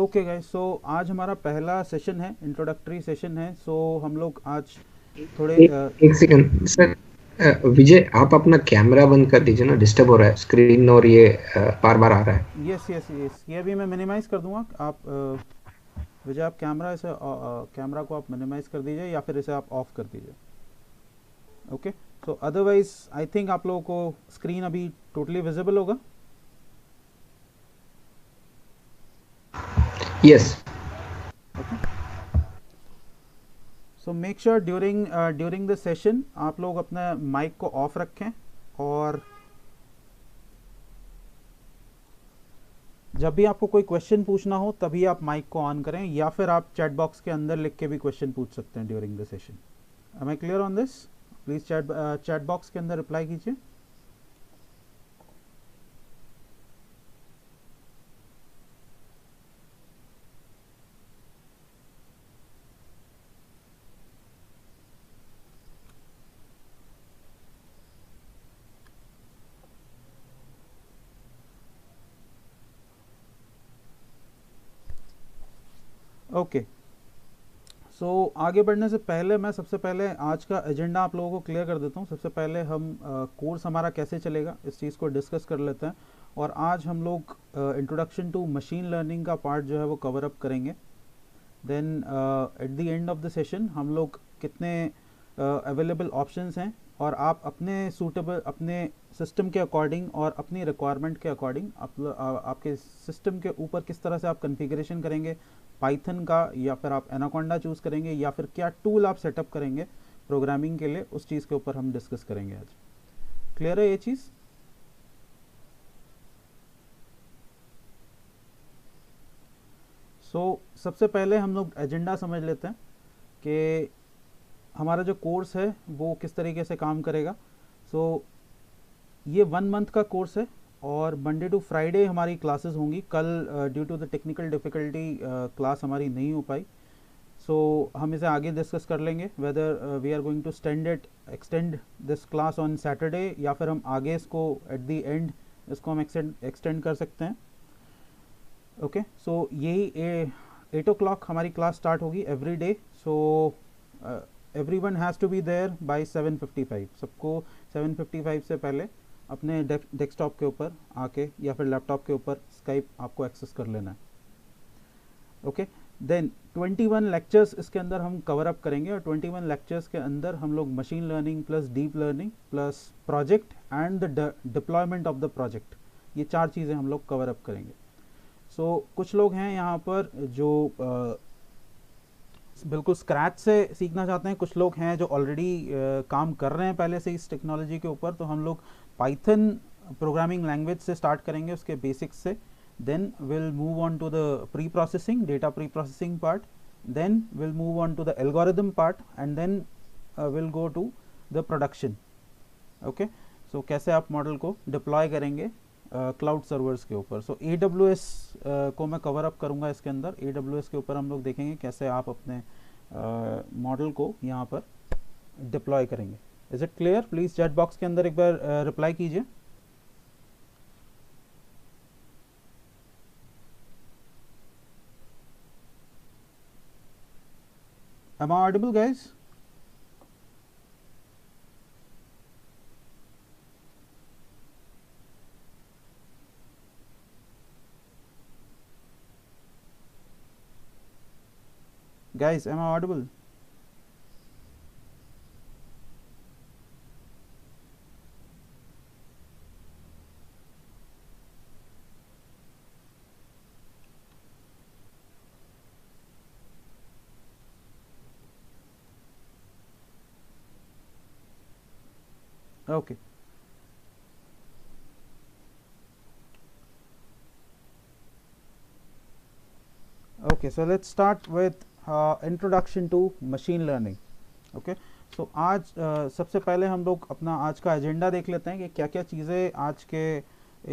Okay guys, सो आज हमारा पहला सेशन है, इंट्रोडक्टरी सेशन है। सो हम लोग आज थोड़े एक सेकंड सर। विजय, आप अपना कैमरा बंद कर दीजिए ना, डिस्टर्ब हो रहा है स्क्रीन और ये बार बार आ रहा है। यस यस यस, ये भी मैं मिनिमाइज कर दूंगा। आप विजय, आप कैमरा इसे कैमरा को आप मिनिमाइज कर दीजिए या फिर इसे आप ऑफ कर दीजिए। Okay, so otherwise I think आप लोगों को स्क्रीन अभी टोटली विजिबल होगा। Yes. Okay, so make sure during the session आप लोग अपना माइक को ऑफ रखें, और जब भी आपको कोई क्वेश्चन पूछना हो तभी आप माइक को ऑन करें, या फिर आप चैट बॉक्स के अंदर लिख के भी क्वेश्चन पूछ सकते हैं during the session. Am I clear on this? Please chat box के अंदर रिप्लाई कीजिए। ओके, सो आगे बढ़ने से पहले मैं सबसे पहले आज का एजेंडा आप लोगों को क्लियर कर देता हूँ। सबसे पहले हम कोर्स हमारा कैसे चलेगा इस चीज़ को डिस्कस कर लेते हैं। और आज हम लोग इंट्रोडक्शन टू मशीन लर्निंग का पार्ट जो है वो कवर अप करेंगे। Then at the end of the session हम लोग कितने अवेलेबल ऑप्शंस हैं, और आप अपने सूटेबल अपने सिस्टम के अकॉर्डिंग और अपनी रिक्वायरमेंट के अकॉर्डिंग आपके सिस्टम के ऊपर किस तरह से आप कॉन्फ़िगरेशन करेंगे पाइथन का, या फिर आप एनाकोंडा चूज़ करेंगे, या फिर क्या टूल आप सेटअप करेंगे प्रोग्रामिंग के लिए, उस चीज़ के ऊपर हम डिस्कस करेंगे आज। क्लियर है ये चीज़? सबसे पहले हम लोग एजेंडा समझ लेते हैं कि हमारा जो कोर्स है वो किस तरीके से काम करेगा। ये 1 मंथ का कोर्स है, और मंडे टू फ्राइडे हमारी क्लासेस होंगी। कल due to the technical difficulty class हमारी नहीं हो पाई। हम इसे आगे डिस्कस कर लेंगे whether we are going to extend this class on Saturday, या फिर हम आगे इसको एट द एंड इसको हम एक्सटेंड कर सकते हैं। ओके, सो यही 8 o'clock हमारी क्लास स्टार्ट होगी every day. So everyone has to be there by 7:55। सबको 7:55 से पहले अपने डेस्कटॉप के ऊपर आके या फिर लैपटॉप के ऊपर स्काइप आपको एक्सेस कर लेना है। ओके, देन 21 लेक्चर्स इसके अंदर हम कवर अप करेंगे, और 21 लेक्चर्स के अंदर हम लोग machine learning plus deep learning plus project and the deployment of the project, ये 4 चीज़ें हम लोग कवर अप करेंगे। कुछ लोग हैं यहाँ पर जो बिल्कुल स्क्रैच से सीखना चाहते हैं, कुछ लोग हैं जो ऑलरेडी काम कर रहे हैं पहले से इस टेक्नोलॉजी के ऊपर। तो हम लोग पाइथन प्रोग्रामिंग लैंग्वेज से स्टार्ट करेंगे, उसके बेसिक्स से। Then will move on to the preprocessing, data preprocessing part. Then will move on to the algorithm part, and then will go to the production. Okay, so कैसे आप model को deploy करेंगे cloud servers के ऊपर। AWS को मैं cover up करूंगा इसके अंदर। AWS के ऊपर हम लोग देखेंगे कैसे आप अपने मॉडल को यहाँ पर डिप्लॉय करेंगे। Is it clear? Please chat box के अंदर एक बार रिप्लाई कीजिए। Am I audible, guys? Guys, am I audible? Okay. Okay, so let's start with introduction to machine learning. Okay, so आज सबसे पहले हम लोग अपना आज का एजेंडा देख लेते हैं कि क्या क्या चीज़ें आज के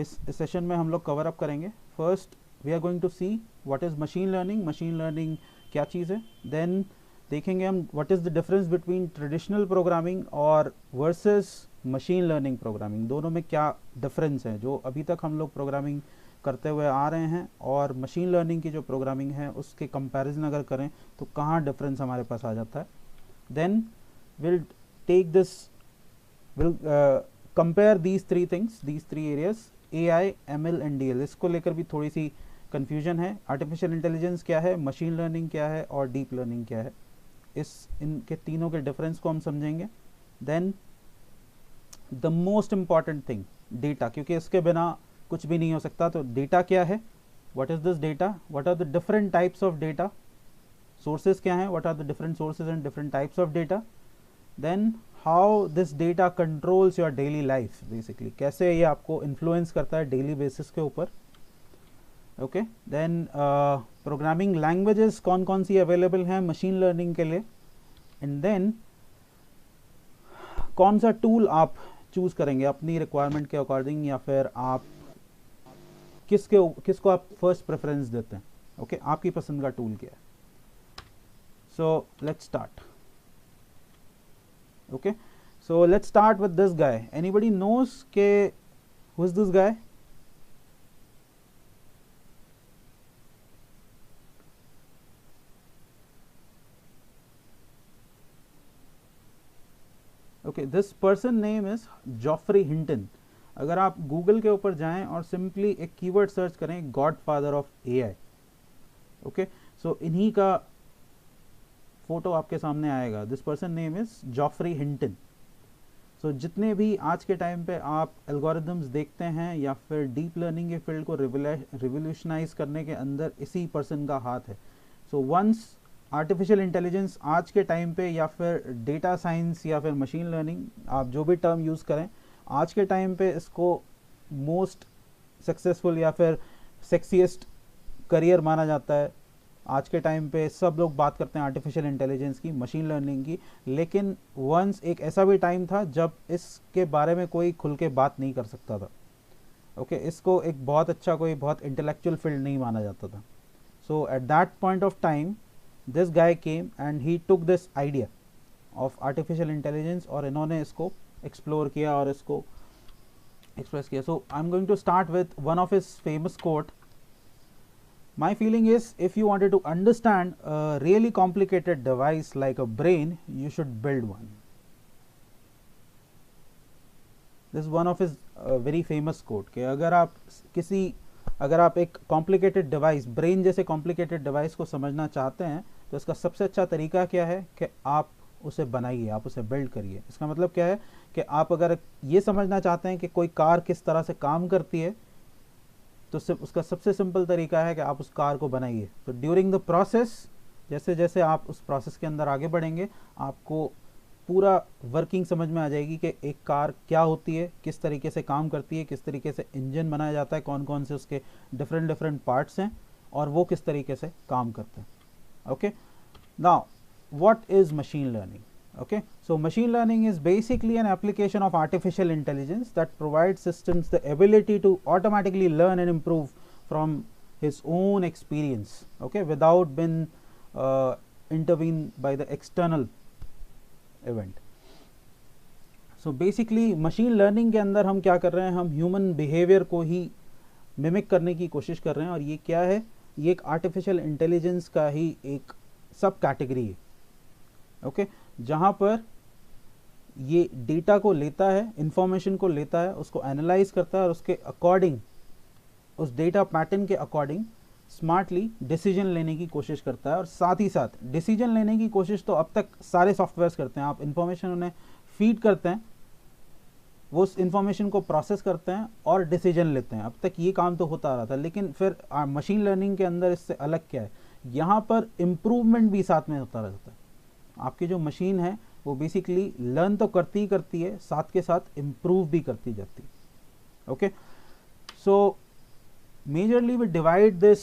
इस सेशन में हम लोग कवर अप करेंगे। First we are going to see what is machine learning, machine learning क्या चीज़ है। देन देखेंगे हम what is the difference between traditional programming और वर्सेस मशीन लर्निंग प्रोग्रामिंग, दोनों में क्या डिफरेंस है। जो अभी तक हम लोग प्रोग्रामिंग करते हुए आ रहे हैं और मशीन लर्निंग की जो प्रोग्रामिंग है उसके कंपैरिजन अगर करें तो कहाँ डिफरेंस हमारे पास आ जाता है. Then will take this, will compare these three things, these three areas, AI, ML and DL. इसको लेकर भी थोड़ी सी कन्फ्यूजन है. आर्टिफिशियल इंटेलिजेंस क्या है, मशीन लर्निंग क्या है और डीप लर्निंग क्या है, इनके तीनों के डिफरेंस को हम समझेंगे. Then the most important thing, data, क्योंकि इसके बिना कुछ भी नहीं हो सकता. तो डेटा क्या है, what is this data, what are the different types of data, sources क्या हैं, what are the different sources and different types of data. Then how this data controls your daily life, basically कैसे ये आपको influence करता है daily basis के ऊपर. Okay, then programming languages कौन कौन सी अवेलेबल हैं मशीन लर्निंग के लिए. एंड देन कौन सा टूल आप चूज करेंगे अपनी रिक्वायरमेंट के अकॉर्डिंग, या फिर आप किसको आप फर्स्ट प्रेफरेंस देते हैं. ओके, आपकी पसंद का टूल क्या है. So let's start. Okay, so let's start with this guy. Anybody knows के who is this guy? Okay, this person name is Geoffrey Hinton. अगर आप गूगल के ऊपर जाएं और सिंपली एक कीवर्ड सर्च करें, godfather of AI. Okay, so इन्हीं का फोटो आपके सामने आएगा. This person name is Geoffrey Hinton. So जितने भी आज के टाइम पे आप एल्गोरिदम्स देखते हैं या फिर डीप लर्निंग के फील्ड को रिवोल्यूशनाइज करने के अंदर इसी पर्सन का हाथ है. सो वंस आर्टिफिशियल इंटेलिजेंस आज के टाइम पे, या फिर डेटा साइंस या फिर मशीन लर्निंग, आप जो भी टर्म यूज़ करें, आज के टाइम पे इसको मोस्ट सक्सेसफुल या फिर सेक्सीएस्ट करियर माना जाता है. आज के टाइम पे सब लोग बात करते हैं आर्टिफिशियल इंटेलिजेंस की, मशीन लर्निंग की, लेकिन वंस एक ऐसा भी टाइम था जब इसके बारे में कोई खुल के बात नहीं कर सकता था. ओके, इसको एक बहुत अच्छा, कोई बहुत इंटेलेक्चुअल फील्ड नहीं माना जाता था. So at that point of time this guy came and he took this idea of artificial intelligence और इन्होंने इसको explore किया और इसको express किया. So I'm going to start with one of his famous quote. My feeling is, if you wanted to understand a really complicated device like a brain, you should build one. This is one of his very famous quote कि अगर आप एक complicated device, brain जैसे complicated device को समझना चाहते हैं तो इसका सबसे अच्छा तरीका क्या है कि आप उसे बनाइए, आप उसे बिल्ड करिए. इसका मतलब क्या है कि आप अगर ये समझना चाहते हैं कि कोई कार किस तरह से काम करती है, तो उसका सबसे सिंपल तरीका है कि आप उस कार को बनाइए. तो ड्यूरिंग द प्रोसेस, जैसे जैसे आप उस प्रोसेस के अंदर आगे बढ़ेंगे, आपको पूरा वर्किंग समझ में आ जाएगी कि एक कार क्या होती है, किस तरीके से काम करती है, किस तरीके से इंजन बनाया जाता है, कौन कौन से उसके डिफरेंट पार्ट्स हैं और वो किस तरीके से काम करते हैं. Okay, now what is machine learning? Okay, so machine learning is basically an application of artificial intelligence that provides systems the ability to automatically learn and improve from his own experience, okay, without being intervened by the external event. So basically machine learning के अंदर हम क्या कर रहे हैं, हम human behavior को ही mimic करने की कोशिश कर रहे हैं. और ये क्या है, ये एक आर्टिफिशियल इंटेलिजेंस का ही एक सब कैटेगरी है. ओके, जहाँ पर ये डेटा को लेता है, इंफॉर्मेशन को लेता है, उसको एनालाइज करता है और उसके अकॉर्डिंग, उस डेटा पैटर्न के अकॉर्डिंग स्मार्टली डिसीजन लेने की कोशिश करता है. और साथ ही साथ डिसीजन लेने की कोशिश तो अब तक सारे सॉफ्टवेयर्स करते हैं. आप इंफॉर्मेशन उन्हें फीड करते हैं, वो उस इंफॉर्मेशन को प्रोसेस करते हैं और डिसीजन लेते हैं. अब तक ये काम तो होता आ रहा था, लेकिन फिर मशीन लर्निंग के अंदर इससे अलग क्या है, यहाँ पर इम्प्रूवमेंट भी साथ में होता रहता है. आपकी जो मशीन है वो बेसिकली लर्न तो करती ही करती है, साथ के साथ इम्प्रूव भी करती जाती है. Okay, so majorly we divide this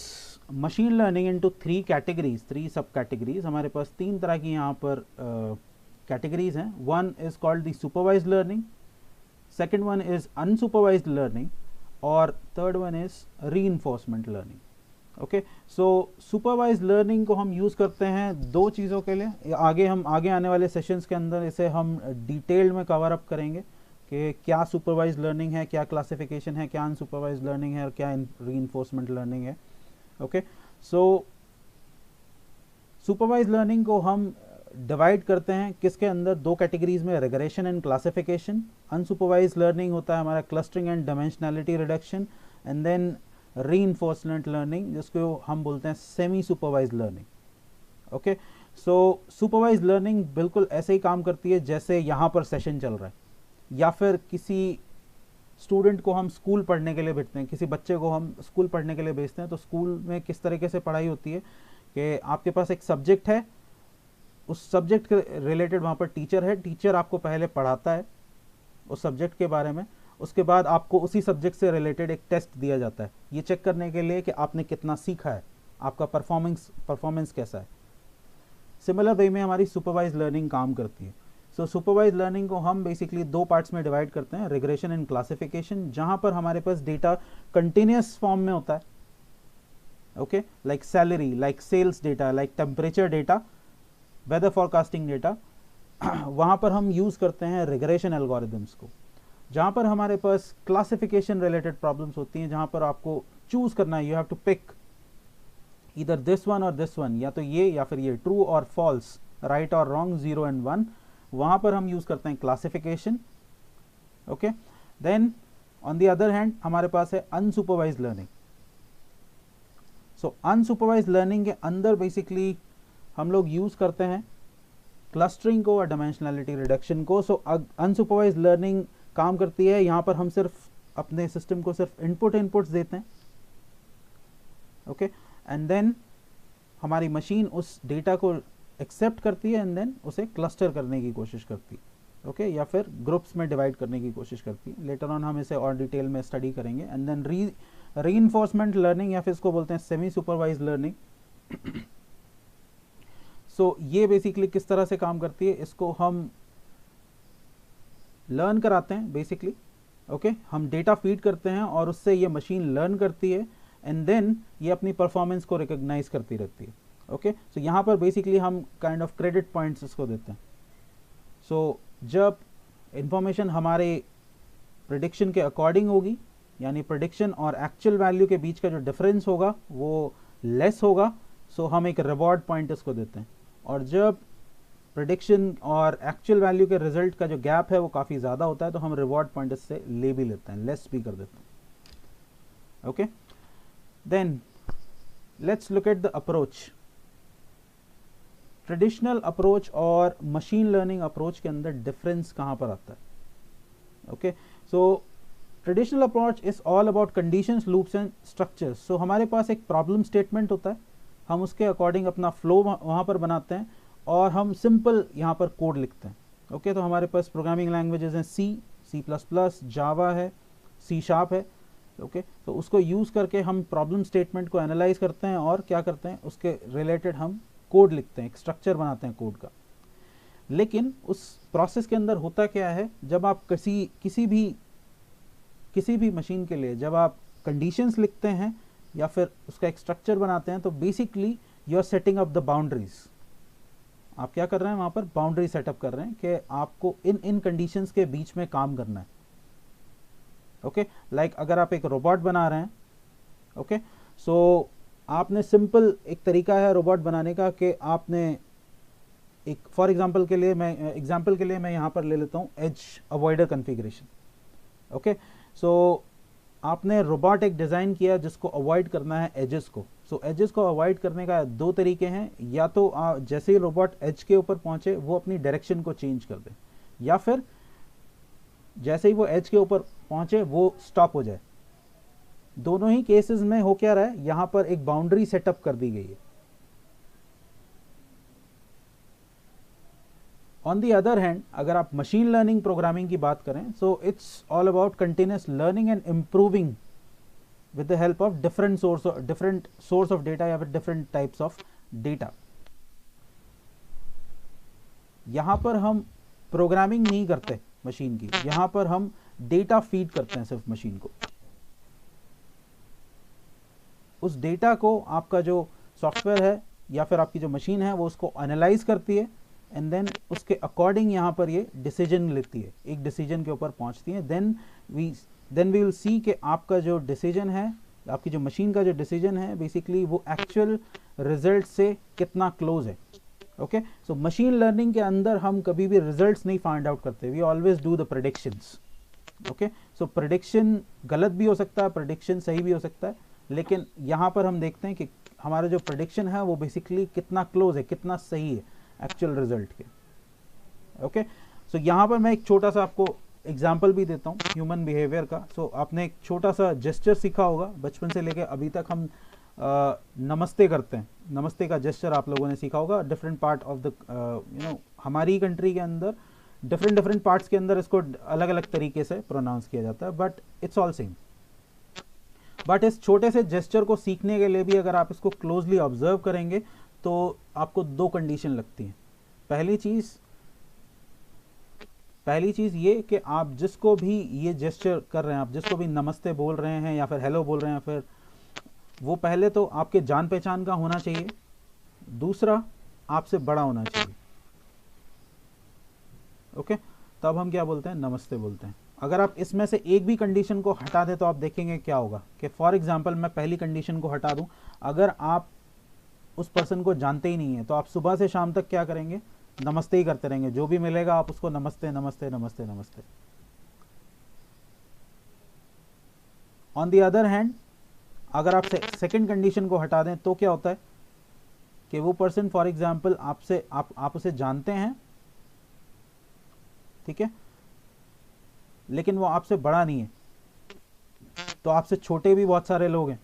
machine learning into three categories, three sub categories. हमारे पास तीन तरह की यहाँ पर कैटेगरीज हैं. One is called the supervised learning, second one is unsupervised learning और third one is reinforcement learning. Okay, so supervised learning को हम यूज़ करते हैं दो चीज़ों के लिए. आगे आने वाले सेशंस के अंदर इसे हम डिटेल्ड में कवर अप करेंगे कि क्या सुपरवाइज लर्निंग है, क्या क्लासिफिकेशन है, क्या अनसुपरवाइज लर्निंग है और क्या रीइंफोर्समेंट लर्निंग है। ओके, सो सुपरवाइज लर्निंग को हम डिवाइड करते हैं किसके अंदर, दो कैटेगरीज में, regression and classification. Unsupervised learning होता है हमारा clustering and dimensionality reduction, and then reinforcement learning जिसको हम बोलते हैं semi supervised learning. Okay, so supervised learning बिल्कुल ऐसे ही काम करती है जैसे यहाँ पर सेशन चल रहा है, या फिर किसी स्टूडेंट को हम स्कूल पढ़ने के लिए भेजते हैं, किसी बच्चे को हम स्कूल पढ़ने के लिए भेजते हैं, तो स्कूल में किस तरीके से पढ़ाई होती है कि आपके पास एक सब्जेक्ट है, उस सब्जेक्ट के रिलेटेड वहाँ पर टीचर है, टीचर आपको पहले पढ़ाता है उस सब्जेक्ट के बारे में, उसके बाद आपको उसी सब्जेक्ट से रिलेटेड एक टेस्ट दिया जाता है ये चेक करने के लिए कि आपने कितना सीखा है, आपका परफॉर्मेंस कैसा है। सिमिलर वे में हमारी सुपरवाइज लर्निंग काम करती है। सो सुपरवाइज लर्निंग को हम बेसिकली दो पार्ट्स में डिवाइड करते हैं, रिग्रेशन एंड क्लासिफिकेशन, जहाँ पर हमारे पास डेटा कंटिन्यूस फॉर्म में होता है, okay, like salary, like sales data, like temperature data, weather forecasting data. वहाँ पर हम यूज़ करते हैं रिग्रेशन एल्गोरिदम्स को। जहाँ पर हमारे पास क्लासिफिकेशन रिलेटेड प्रॉब्लम्स होती हैं, जहाँ पर आपको चूज़ करना है, यू हैव टू पिक इधर दिस वन और दिस वन, या तो ये या फिर ये, ट्रू और फॉल्स, राइट और रॉन्ग, 0 एंड 1, वहाँ पर हम यूज़ करते हैं classification. Okay, then on the other hand हमारे पास है unsupervised learning. So unsupervised learning के अंदर बेसिकली हम लोग यूज़ करते हैं क्लस्टरिंग को और डायमेंशनैलिटी रिडक्शन को। सो अनसुपरवाइज लर्निंग काम करती है, यहाँ पर हम सिर्फ अपने सिस्टम को सिर्फ इनपुट्स देते हैं, ओके, एंड देन हमारी मशीन उस डेटा को एक्सेप्ट करती है एंड देन उसे क्लस्टर करने की कोशिश करती है, ओके, या फिर ग्रुप्स में डिवाइड करने की कोशिश करती है। लेटर ऑन हम इसे और डिटेल में स्टडी करेंगे। एंड देन रीइंफोर्समेंट लर्निंग, या फिर इसको बोलते हैं सेमी सुपरवाइज लर्निंग। सो ये बेसिकली किस तरह से काम करती है, इसको हम लर्न कराते हैं बेसिकली, ओके, हम डेटा फीड करते हैं और उससे ये मशीन लर्न करती है एंड देन ये अपनी परफॉर्मेंस को रिकॉग्नाइज करती रहती है। ओके, सो यहाँ पर बेसिकली हम काइंड ऑफ क्रेडिट पॉइंट्स इसको देते हैं। सो जब इंफॉर्मेशन हमारे प्रिडिक्शन के अकॉर्डिंग होगी, यानी प्रिडिक्शन और एक्चुअल वैल्यू के बीच का जो डिफरेंस होगा वो लेस होगा, सो हम एक रिवॉर्ड पॉइंट इसको देते हैं। और जब प्रिडिक्शन और एक्चुअल वैल्यू के रिजल्ट का जो गैप है वो काफ़ी ज़्यादा होता है, तो हम रिवॉर्ड पॉइंट इससे ले भी लेते हैं, लेस भी कर देते हैं। Okay, then let's look at the approach. Traditional approach और मशीन लर्निंग अप्रोच के अंदर डिफरेंस कहाँ पर आता है? Okay, so traditional approach is all about conditions, loops and structures. So हमारे पास एक प्रॉब्लम स्टेटमेंट होता है, हम उसके अकॉर्डिंग अपना फ्लो वहाँ पर बनाते हैं और हम सिंपल यहाँ पर कोड लिखते हैं। ओके, तो हमारे पास प्रोग्रामिंग लैंग्वेजेस हैं C++, जावा है, C# है। ओके, तो उसको यूज़ करके हम प्रॉब्लम स्टेटमेंट को एनालाइज करते हैं और क्या करते हैं, उसके रिलेटेड हम कोड लिखते हैं, एक स्ट्रक्चर बनाते हैं कोड का। लेकिन उस प्रोसेस के अंदर होता क्या है, जब आप किसी भी मशीन के लिए जब आप कंडीशंस लिखते हैं या फिर उसका एक स्ट्रक्चर बनाते हैं, तो basically you are setting up the boundaries. आप क्या कर रहे हैं, वहाँ पर बाउंड्री सेटअप कर रहे हैं कि आपको इन कंडीशंस के बीच में काम करना है। ओके, लाइक अगर आप एक रोबोट बना रहे हैं, ओके, सो आपने सिंपल एक तरीका है रोबोट बनाने का कि आपने एक फॉर एग्जांपल के लिए मैं यहाँ पर ले लेता हूँ एज अवॉइडर कॉन्फ़िगरेशन। ओके, सो आपने रोबोट एक डिज़ाइन किया जिसको अवॉइड करना है एजेस को। सो एजेस को अवॉइड करने का दो तरीके हैं, या तो जैसे ही रोबोट एज के ऊपर पहुँचे वो अपनी डायरेक्शन को चेंज कर दे, या फिर जैसे ही वो एज के ऊपर पहुँचे वो स्टॉप हो जाए। दोनों ही केसेस में हो क्या रहा है, यहाँ पर एक बाउंड्री सेटअप कर दी गई है। ऑन दी अदर हैंड अगर आप मशीन लर्निंग प्रोग्रामिंग की बात करें, so it's all about continuous learning and improving with the help of different source of data या फिर डिफरेंट टाइप्स ऑफ डेटा। यहाँ पर हम प्रोग्रामिंग नहीं करते मशीन की, यहाँ पर हम डेटा फीड करते हैं सिर्फ मशीन को। उस डेटा को आपका जो सॉफ्टवेयर है या फिर आपकी जो मशीन है वो उसको एनालाइज करती है एंड देन उसके अकॉर्डिंग यहाँ पर ये डिसीजन लेती है, एक डिसीजन के ऊपर पहुँचती है। देन वी विल सी कि आपका जो डिसीजन है, आपकी जो मशीन का जो डिसीजन है बेसिकली वो एक्चुअल रिजल्ट से कितना क्लोज है। ओके, सो मशीन लर्निंग के अंदर हम कभी भी रिजल्ट्स नहीं फाइंड आउट करते, we always do the predictions. Okay, so prediction गलत भी हो सकता है, प्रेडिक्शन सही भी हो सकता है, लेकिन यहाँ पर हम देखते हैं कि हमारा जो प्रेडिक्शन है वो बेसिकली कितना क्लोज है, कितना सही है एक्चुअल रिजल्ट के। ओके, सो यहाँ पर मैं एक छोटा सा आपको एग्जाम्पल भी देता हूँ ह्यूमन बिहेवियर का। सो आपने एक छोटा सा जेस्चर सीखा होगा बचपन से लेके अभी तक, हम नमस्ते करते हैं, नमस्ते का जेस्चर आप लोगों ने सीखा होगा। डिफरेंट पार्ट ऑफ द हमारी कंट्री के अंदर डिफरेंट पार्ट्स के अंदर इसको अलग अलग तरीके से प्रोनाउंस किया जाता है, but it's all same. But इस छोटे से जेस्चर को सीखने के लिए भी अगर आप इसको क्लोजली ऑब्जर्व करेंगे तो आपको दो कंडीशन लगती हैं। पहली चीज़ ये कि आप जिसको भी ये जेस्चर कर रहे हैं, आप जिसको भी नमस्ते बोल रहे हैं या फिर हेलो बोल रहे हैं, फिर वो पहले तो आपके जान पहचान का होना चाहिए, दूसरा आपसे बड़ा होना चाहिए। ओके, तब हम क्या बोलते हैं, नमस्ते बोलते हैं। अगर आप इसमें से एक भी कंडीशन को हटा दें तो आप देखेंगे क्या होगा कि फॉर एग्जांपल मैं पहली कंडीशन को हटा दूं, अगर आप उस पर्सन को जानते ही नहीं है तो आप सुबह से शाम तक क्या करेंगे, नमस्ते ही करते रहेंगे, जो भी मिलेगा आप उसको नमस्ते नमस्ते नमस्ते नमस्ते। ऑन द अदर हैंड अगर आप सेकंड कंडीशन को हटा दें तो क्या होता है कि वो पर्सन फॉर एग्जांपल आपसे आप उसे जानते हैं, ठीक है, लेकिन वो आपसे बड़ा नहीं है, तो आपसे छोटे भी बहुत सारे लोग हैं,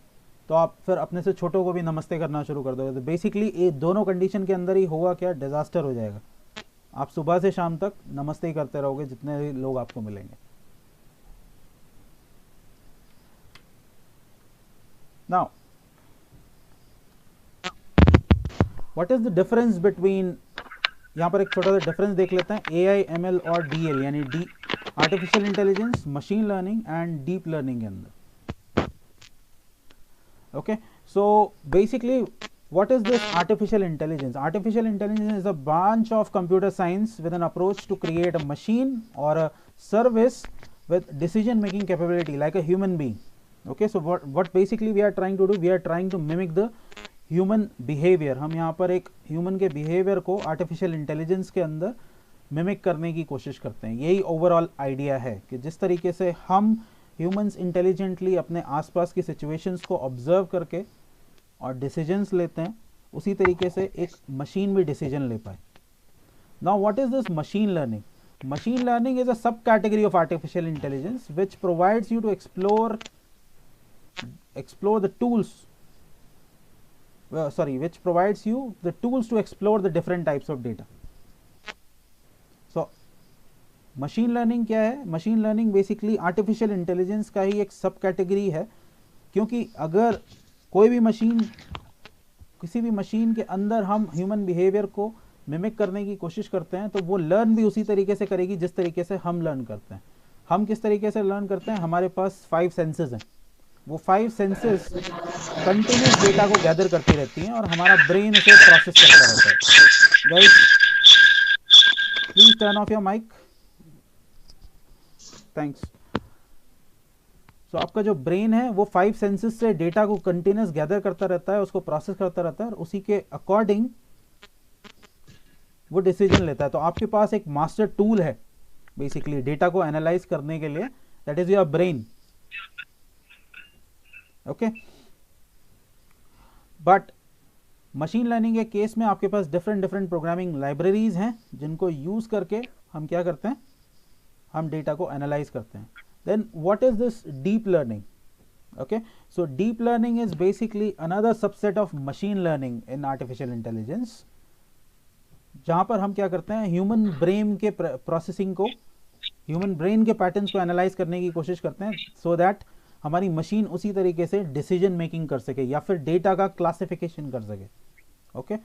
तो आप फिर अपने से छोटों को भी नमस्ते करना शुरू कर दोगे। तो बेसिकली ये दोनों कंडीशन के अंदर ही होगा क्या, डिजास्टर हो जाएगा। आप सुबह से शाम तक नमस्ते ही करते रहोगे जितने भी लोग आपको मिलेंगे। Now what is the difference between, यहाँ पर एक छोटा सा डिफरेंस देख लेते हैं, AI ML और DL यानी artificial intelligence, machine learning and deep learning के अंदर। Okay, so basically what is this artificial intelligence? Artificial intelligence is a branch of computer science with an approach to create a machine or a service with decision making capability like a human being. Okay, so what basically we are trying to do, we are trying to mimic the human behavior. हम यहाँ पर एक human के behavior को artificial intelligence के अंदर mimic करने की कोशिश करते हैं। यही ओवरऑल आइडिया है कि जिस तरीके से हम ह्यूमंस इंटेलिजेंटली अपने आसपास की सिचुएशंस को ऑब्जर्व करके और डिसीजंस लेते हैं, उसी तरीके से एक मशीन भी डिसीजन ले पाए। Now what is this machine learning? Machine learning is a sub category of artificial intelligence which provides you to explore the tools which provides you the tools to explore the different types of data. So machine learning क्या है? Machine learning basically artificial intelligence का ही एक सब category है, क्योंकि अगर कोई भी मशीन, किसी भी मशीन के अंदर हम ह्यूमन बिहेवियर को मिमिक करने की कोशिश करते हैं तो वो लर्न भी उसी तरीके से करेगी जिस तरीके से हम लर्न करते हैं। हम किस तरीके से लर्न करते हैं? हमारे पास 5 सेंसेस हैं, वो 5 सेंसेस कंटिन्यूस डेटा को गैदर करती रहती हैं और हमारा ब्रेन उसे प्रोसेस करता रहता है। Guys please turn off your mic, thanks. So आपका जो ब्रेन है वो 5 सेंसेस से डेटा को कंटिन्यूस गैदर करता रहता है, उसको प्रोसेस करता रहता है और उसी के अकॉर्डिंग वो डिसीजन लेता है। तो आपके पास एक मास्टर टूल है बेसिकली डेटा को एनालाइज करने के लिए, that is your brain. Okay, but machine learning के केस में आपके पास डिफरेंट प्रोग्रामिंग लाइब्रेरीज हैं जिनको यूज करके हम क्या करते हैं, हम डेटा को एनालाइज करते हैं। Then what is this deep learning? Okay, so deep learning is basically another subset of machine learning in artificial intelligence, जहां पर हम क्या करते हैं, ह्यूमन ब्रेन के प्रोसेसिंग को, ह्यूमन ब्रेन के पैटर्न्स को एनालाइज करने की कोशिश करते हैं सो दैट हमारी मशीन उसी तरीके से डिसीजन मेकिंग कर सके या फिर डेटा का क्लासिफिकेशन कर सके। ओके,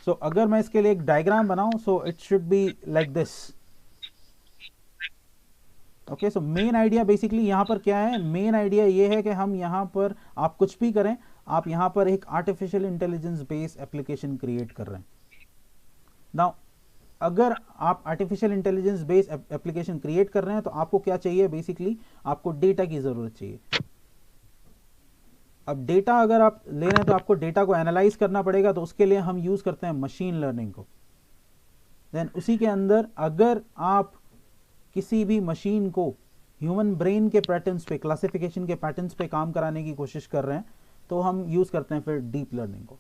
सो अगर मैं इसके लिए एक डायग्राम बनाऊं, so it should be like this. Okay, so main idea basically यहाँ पर क्या है? मेन आइडिया ये है कि हम यहाँ पर, आप कुछ भी करें, आप यहाँ पर एक artificial intelligence based application create कर रहे हैं। नाउ अगर आप artificial intelligence based application create कर रहे हैं तो आपको क्या चाहिए, बेसिकली आपको डेटा की ज़रूरत चाहिए। अब डेटा अगर आप ले रहे हैं तो आपको डेटा को एनालाइज करना पड़ेगा, तो उसके लिए हम यूज़ करते हैं मशीन लर्निंग को। देन उसी के अंदर अगर आप किसी भी मशीन को ह्यूमन ब्रेन के पैटर्न्स पे, क्लासिफिकेशन के पैटर्न्स पे काम कराने की कोशिश कर रहे हैं तो हम यूज़ करते हैं फिर डीप लर्निंग को।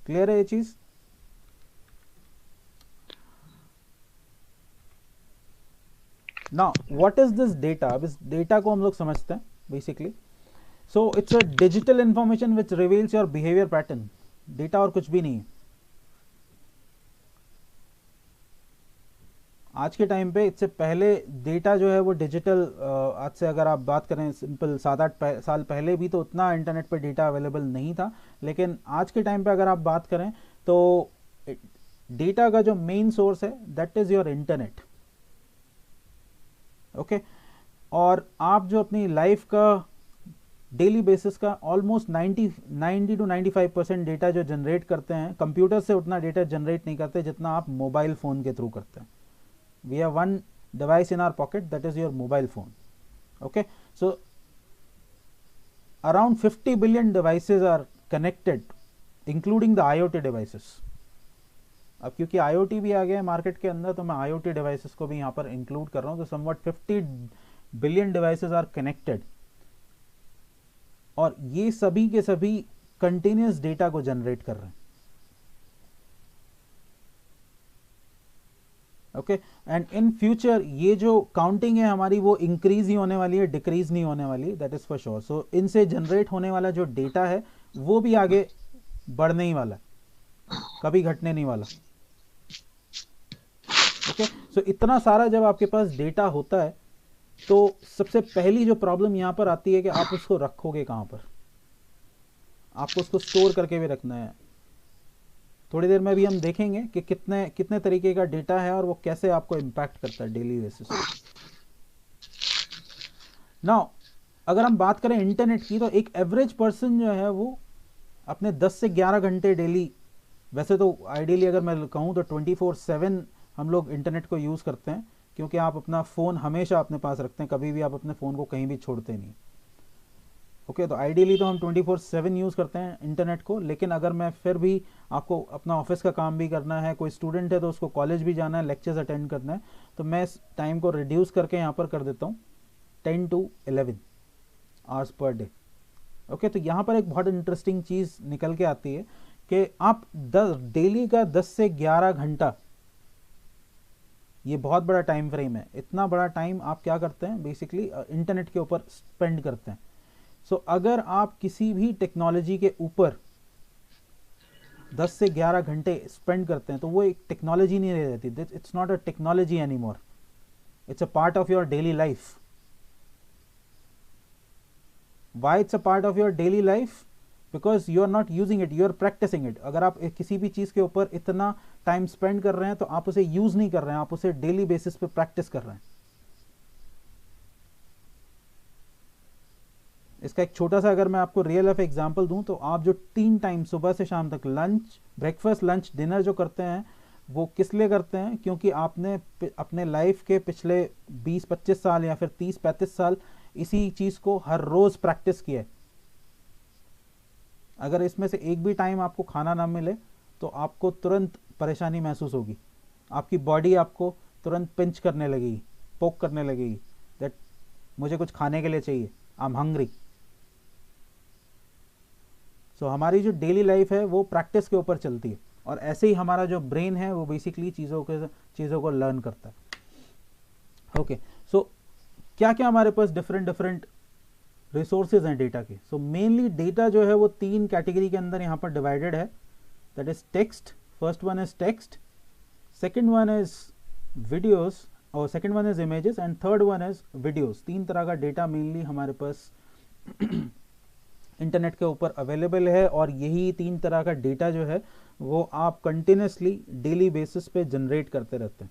क्लियर है ये चीज़? Now what is this data? अब इस डेटा को हम लोग समझते हैं basically. So it's a digital information which reveals your behaviour pattern. Data और कुछ भी नहीं है आज के टाइम पे। इससे पहले डेटा जो है वो डिजिटल, आज से अगर आप बात करें सिंपल 7-8 साल पहले भी तो उतना इंटरनेट पे डेटा अवेलेबल नहीं था, लेकिन आज के टाइम पे अगर आप बात करें तो डेटा का जो मेन सोर्स है that is your internet. Okay, और आप जो अपनी लाइफ का डेली बेसिस का ऑलमोस्ट 90 to 95% डेटा जो जनरेट करते हैं, कंप्यूटर से उतना डेटा जनरेट नहीं करते जितना आप मोबाइल फ़ोन के थ्रू करते हैं। We have one device in our pocket, that is your mobile phone. Okay, so around 50 billion devices are connected, including the IoT devices. अब क्योंकि IoT भी आ गया है मार्केट के अंदर, तो मैं IoT devices को भी यहाँ पर इंक्लूड कर रहा हूँ। तो somewhat 50 billion devices are connected, और ये सभी के सभी कंटिन्यूस डेटा को जनरेट कर रहे हैं। ओके, एंड इन फ्यूचर ये जो काउंटिंग है हमारी वो इंक्रीज ही होने वाली है, डिक्रीज नहीं होने वाली, दैट इज फॉर श्योर। सो इनसे जनरेट होने वाला जो डेटा है वो भी आगे बढ़ने ही वाला है, कभी घटने नहीं वाला। ओके, सो इतना सारा जब आपके पास डेटा होता है तो सबसे पहली जो प्रॉब्लम यहाँ पर आती है कि आप उसको रखोगे कहाँ पर। आपको उसको स्टोर करके भी रखना है। थोड़ी देर में भी हम देखेंगे कि कितने कितने तरीके का डेटा है और वो कैसे आपको इम्पैक्ट करता है डेली बेसिस पे। नाउ अगर हम बात करें इंटरनेट की, तो एक एवरेज पर्सन जो है वो अपने 10 से 11 घंटे डेली, वैसे तो आइडियली अगर मैं कहूँ तो 24/7 हम लोग इंटरनेट को यूज़ करते हैं, क्योंकि आप अपना फ़ोन हमेशा अपने पास रखते हैं, कभी भी आप अपने फ़ोन को कहीं भी छोड़ते नहीं। ओके, तो आइडियली तो हम 24/7 यूज़ करते हैं इंटरनेट को, लेकिन अगर मैं फिर भी आपको अपना ऑफिस का काम भी करना है, कोई स्टूडेंट है तो उसको कॉलेज भी जाना है, लेक्चर्स अटेंड करना है, तो मैं इस टाइम को रिड्यूस करके यहाँ पर कर देता हूँ 10 to 11 hours per day. Okay, तो यहाँ पर एक बहुत इंटरेस्टिंग चीज़ निकल के आती है कि आप डेली का 10 से 11 घंटा, ये बहुत बड़ा टाइम फ्रेम है। इतना बड़ा टाइम आप क्या करते हैं, बेसिकली इंटरनेट के ऊपर स्पेंड करते हैं। सो अगर आप किसी भी टेक्नोलॉजी के ऊपर 10 से 11 घंटे स्पेंड करते हैं तो वो एक टेक्नोलॉजी नहीं रह जाती। It's not a technology anymore, it's a part of your daily life. Why it's a part of your daily life? Because you are not using it, you are practising it. अगर आप किसी भी चीज़ के ऊपर इतना time spend कर रहे हैं तो आप उसे यूज़ नहीं कर रहे हैं, आप उसे डेली बेसिस पे प्रैक्टिस कर रहे हैं। इसका एक छोटा सा अगर मैं आपको रियल लाइफ एग्जांपल दूं, तो आप जो 3 टाइम सुबह से शाम तक लंच, ब्रेकफास्ट, लंच, डिनर जो करते हैं वो किस लिए करते हैं? क्योंकि आपने अपने लाइफ के पिछले 20-25 साल या फिर 30-35 साल इसी चीज़ को हर रोज़ प्रैक्टिस किया है। अगर इसमें से एक भी टाइम आपको खाना ना मिले तो आपको तुरंत परेशानी महसूस होगी, आपकी बॉडी आपको तुरंत पिंच करने लगेगी, पोक करने लगेगी दैट मुझे कुछ खाने के लिए चाहिए, आई एम हंग्री। सो हमारी जो डेली लाइफ है वो प्रैक्टिस के ऊपर चलती है, और ऐसे ही हमारा जो ब्रेन है वो बेसिकली चीज़ों को लर्न करता है। ओके, सो क्या क्या हमारे पास डिफरेंट रिसोर्सेज हैं डेटा के। सो मेनली डेटा जो है वो 3 कैटेगरी के अंदर यहाँ पर डिवाइडेड है, that is text. First one is text, second one is videos, और second one is images, and third one is videos. 3 तरह का डेटा मेनली हमारे पास इंटरनेट के ऊपर अवेलेबल है, और यही 3 तरह का डेटा जो है वो आप कंटिन्यूसली डेली बेसिस पे जनरेट करते रहते हैं,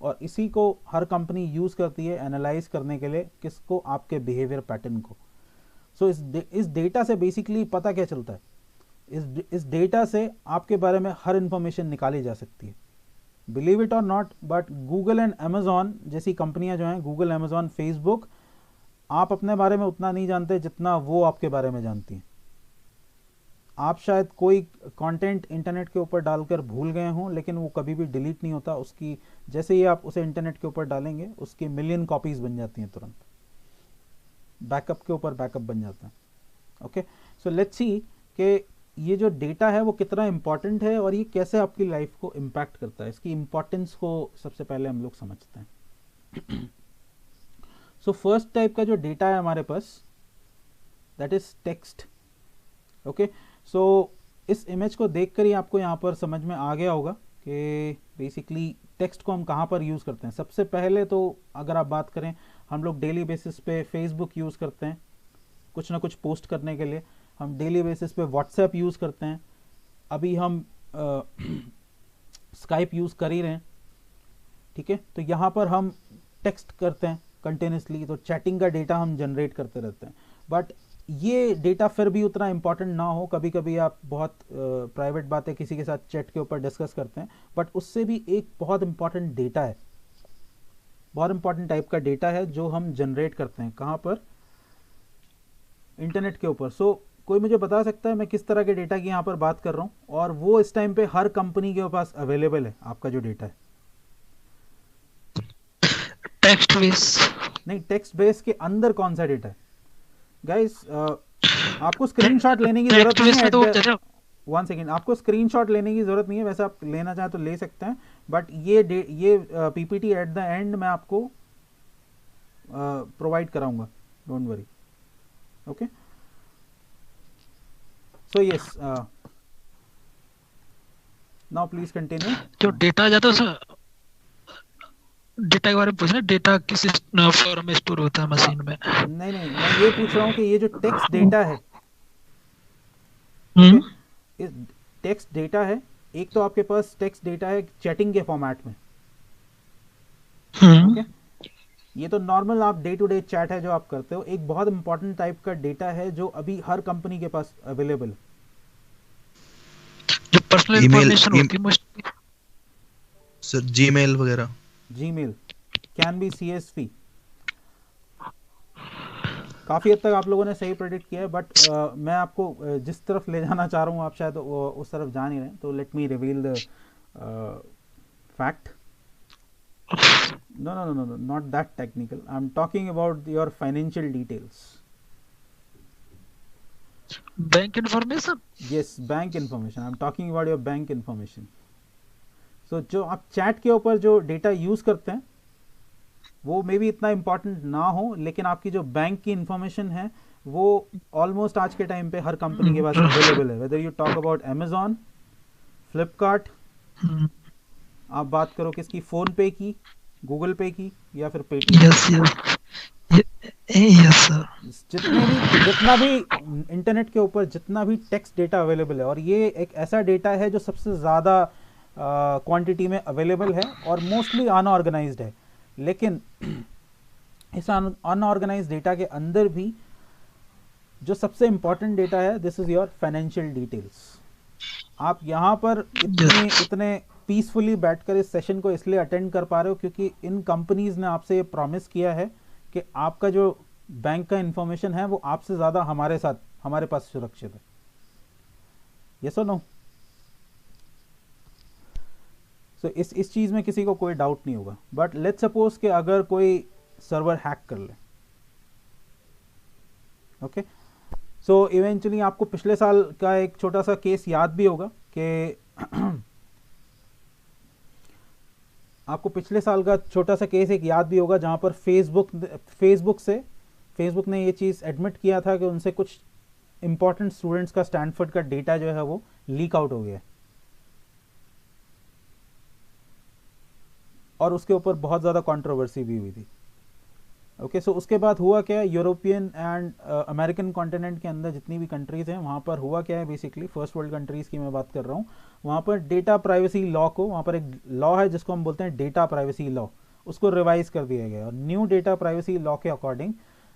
और इसी को हर कंपनी यूज़ करती है एनालाइज करने के लिए, किसको? आपके बिहेवियर पैटर्न को। सो इस डेटा से बेसिकली पता क्या चलता है इस डेटा से आपके बारे में हर इंफॉर्मेशन निकाली जा सकती है, बिलीव इट और not, but Google and Amazon जैसी कंपनियां जो हैं, गूगल, अमेजोन, फेसबुक, आप अपने बारे में उतना नहीं जानते जितना वो आपके बारे में जानती हैं। आप शायद कोई कंटेंट इंटरनेट के ऊपर डालकर भूल गए हों, लेकिन वो कभी भी डिलीट नहीं होता, उसकी जैसे ही आप उसे इंटरनेट के ऊपर डालेंगे उसकी मिलियन कॉपीज बन जाती हैं तुरंत, बैकअप के ऊपर बैकअप बन जाता है। ओके, सो लेट्स सी कि ये जो डेटा है वो कितना इंपॉर्टेंट है और ये कैसे आपकी लाइफ को इम्पैक्ट करता है। इसकी इंपॉर्टेंस को सबसे पहले हम लोग समझते हैं। सो फर्स्ट टाइप का जो डेटा है हमारे पास, that is text. Okay, so इस इमेज को देखकर ही आपको यहाँ पर समझ में आ गया होगा कि बेसिकली टेक्स्ट को हम कहाँ पर यूज़ करते हैं। सबसे पहले तो अगर आप बात करें, हम लोग डेली बेसिस पे फेसबुक यूज़ करते हैं कुछ ना कुछ पोस्ट करने के लिए, हम डेली बेसिस पे व्हाट्सएप यूज़ करते हैं, अभी हम स्काइप यूज़ कर ही रहे हैं, ठीक है। तो यहाँ पर हम टेक्स्ट करते हैं कंटिन्यूसली, तो चैटिंग का डेटा हम जनरेट करते रहते हैं। बट ये डेटा फिर भी उतना इंपॉर्टेंट ना हो, कभी कभी आप बहुत प्राइवेट बातें किसी के साथ चैट के ऊपर डिस्कस करते हैं, बट उससे भी एक बहुत इंपॉर्टेंट डेटा है, बहुत इंपॉर्टेंट टाइप का डेटा है जो हम जनरेट करते हैं। कहाँ पर? इंटरनेट के ऊपर। सो कोई मुझे बता सकता है मैं किस तरह के डेटा की यहाँ पर बात कर रहा हूँ, और वो इस टाइम पे हर कंपनी के पास अवेलेबल है आपका जो डेटा है? Text base. नहीं, टेक्स्ट बेस के अंदर कौन सा डेटा है गाइस? आपको स्क्रीनशॉट लेने की जरूरत नहीं है। वन सेकेंड, आपको स्क्रीनशॉट लेने की जरूरत नहीं है, वैसे आप लेना चाहें तो ले सकते हैं, बट ये पीपीटी एट द एंड मैं आपको प्रोवाइड कराऊंगा, don't worry. Okay, so yes, now please continue. जो डेटा जाता है डेटा के बारे में पूछना, डेटा किस फॉर्म में स्टोर होता है मशीन में? नहीं, मैं ये पूछ रहा हूँ कि ये जो टेक्स्ट डेटा है, इस टेक्स्ट डेटा है, एक तो आपके पास टेक्स्ट डेटा है चैटिंग के फॉर्मेट में, ओके, ये तो नॉर्मल आप डे टू डे चैट है जो आप करते हो। एक बहुत इंपॉर्टेंट टाइप का डेटा है जो अभी हर कंपनी के पास अवेलेबल है, जो पर्सनल इंफॉर्मेशन होती है मोस्टली, सर जीमेल वगैरह। Gmail can be CSV। काफ़ी हद तक आप लोगों ने सही प्रेडिक्ट किया है, बट मैं आपको जिस तरफ ले जाना चाह रहा हूँ आप शायद उस तरफ जा नहीं रहे, तो let me reveal the fact. No, not that technical. I'm talking about your financial details. Bank information? Yes, bank information. I'm talking about your bank information. So जो आप चैट के ऊपर जो डेटा यूज़ करते हैं वो मे भी इतना इम्पॉर्टेंट ना हो, लेकिन आपकी जो बैंक की इंफॉर्मेशन है वो ऑलमोस्ट आज के टाइम पे हर कंपनी के पास अवेलेबल है, whether you talk about Amazon, Flipkart, आप बात करो किसकी, फ़ोन पे की, गूगल पे की, या फिर पेटीएम। जितना भी इंटरनेट के ऊपर जितना भी टेक्स्ट डेटा अवेलेबल है, और ये एक ऐसा डेटा है जो सबसे ज़्यादा क्वांटिटी में अवेलेबल है और मोस्टली अनऑर्गेनाइज्ड है, लेकिन इस अनऑर्गेनाइज्ड डेटा के अंदर भी जो सबसे इंपॉर्टेंट डेटा है, this is your financial details. आप यहाँ पर इतने पीसफुली बैठकर इस सेशन को इसलिए अटेंड कर पा रहे हो क्योंकि इन कंपनीज ने आपसे ये प्रॉमिस किया है कि आपका जो बैंक का इंफॉर्मेशन है वो आपसे ज़्यादा हमारे पास सुरक्षित है। यस और नो? सो इस चीज़ में किसी को कोई डाउट नहीं होगा, बट लेट्स सपोज कि अगर कोई सर्वर हैक कर ले, ओके, सो इवेंचुअली आपको पिछले साल का एक छोटा सा केस याद भी होगा कि आपको पिछले साल का छोटा सा केस एक याद भी होगा जहां पर फेसबुक ने ये चीज़ एडमिट किया था कि उनसे कुछ इंपॉर्टेंट स्टूडेंट्स का स्टैनफोर्ड का डेटा जो है वो लीक आउट हो गया, और उसके ऊपर बहुत ज़्यादा कंट्रोवर्सी भी हुई थी। ओके, सो उसके बाद हुआ क्या है, यूरोपियन एंड अमेरिकन कॉन्टिनेंट के अंदर जितनी भी कंट्रीज़ हैं वहाँ पर हुआ क्या है, बेसिकली फर्स्ट वर्ल्ड कंट्रीज़ की मैं बात कर रहा हूँ, वहाँ पर डेटा प्राइवेसी लॉ को, वहाँ पर एक लॉ है जिसको हम बोलते हैं डेटा प्राइवेसी लॉ, उसको रिवाइज कर दिया गया। और न्यू डेटा प्राइवेसी लॉ के अकॉर्डिंग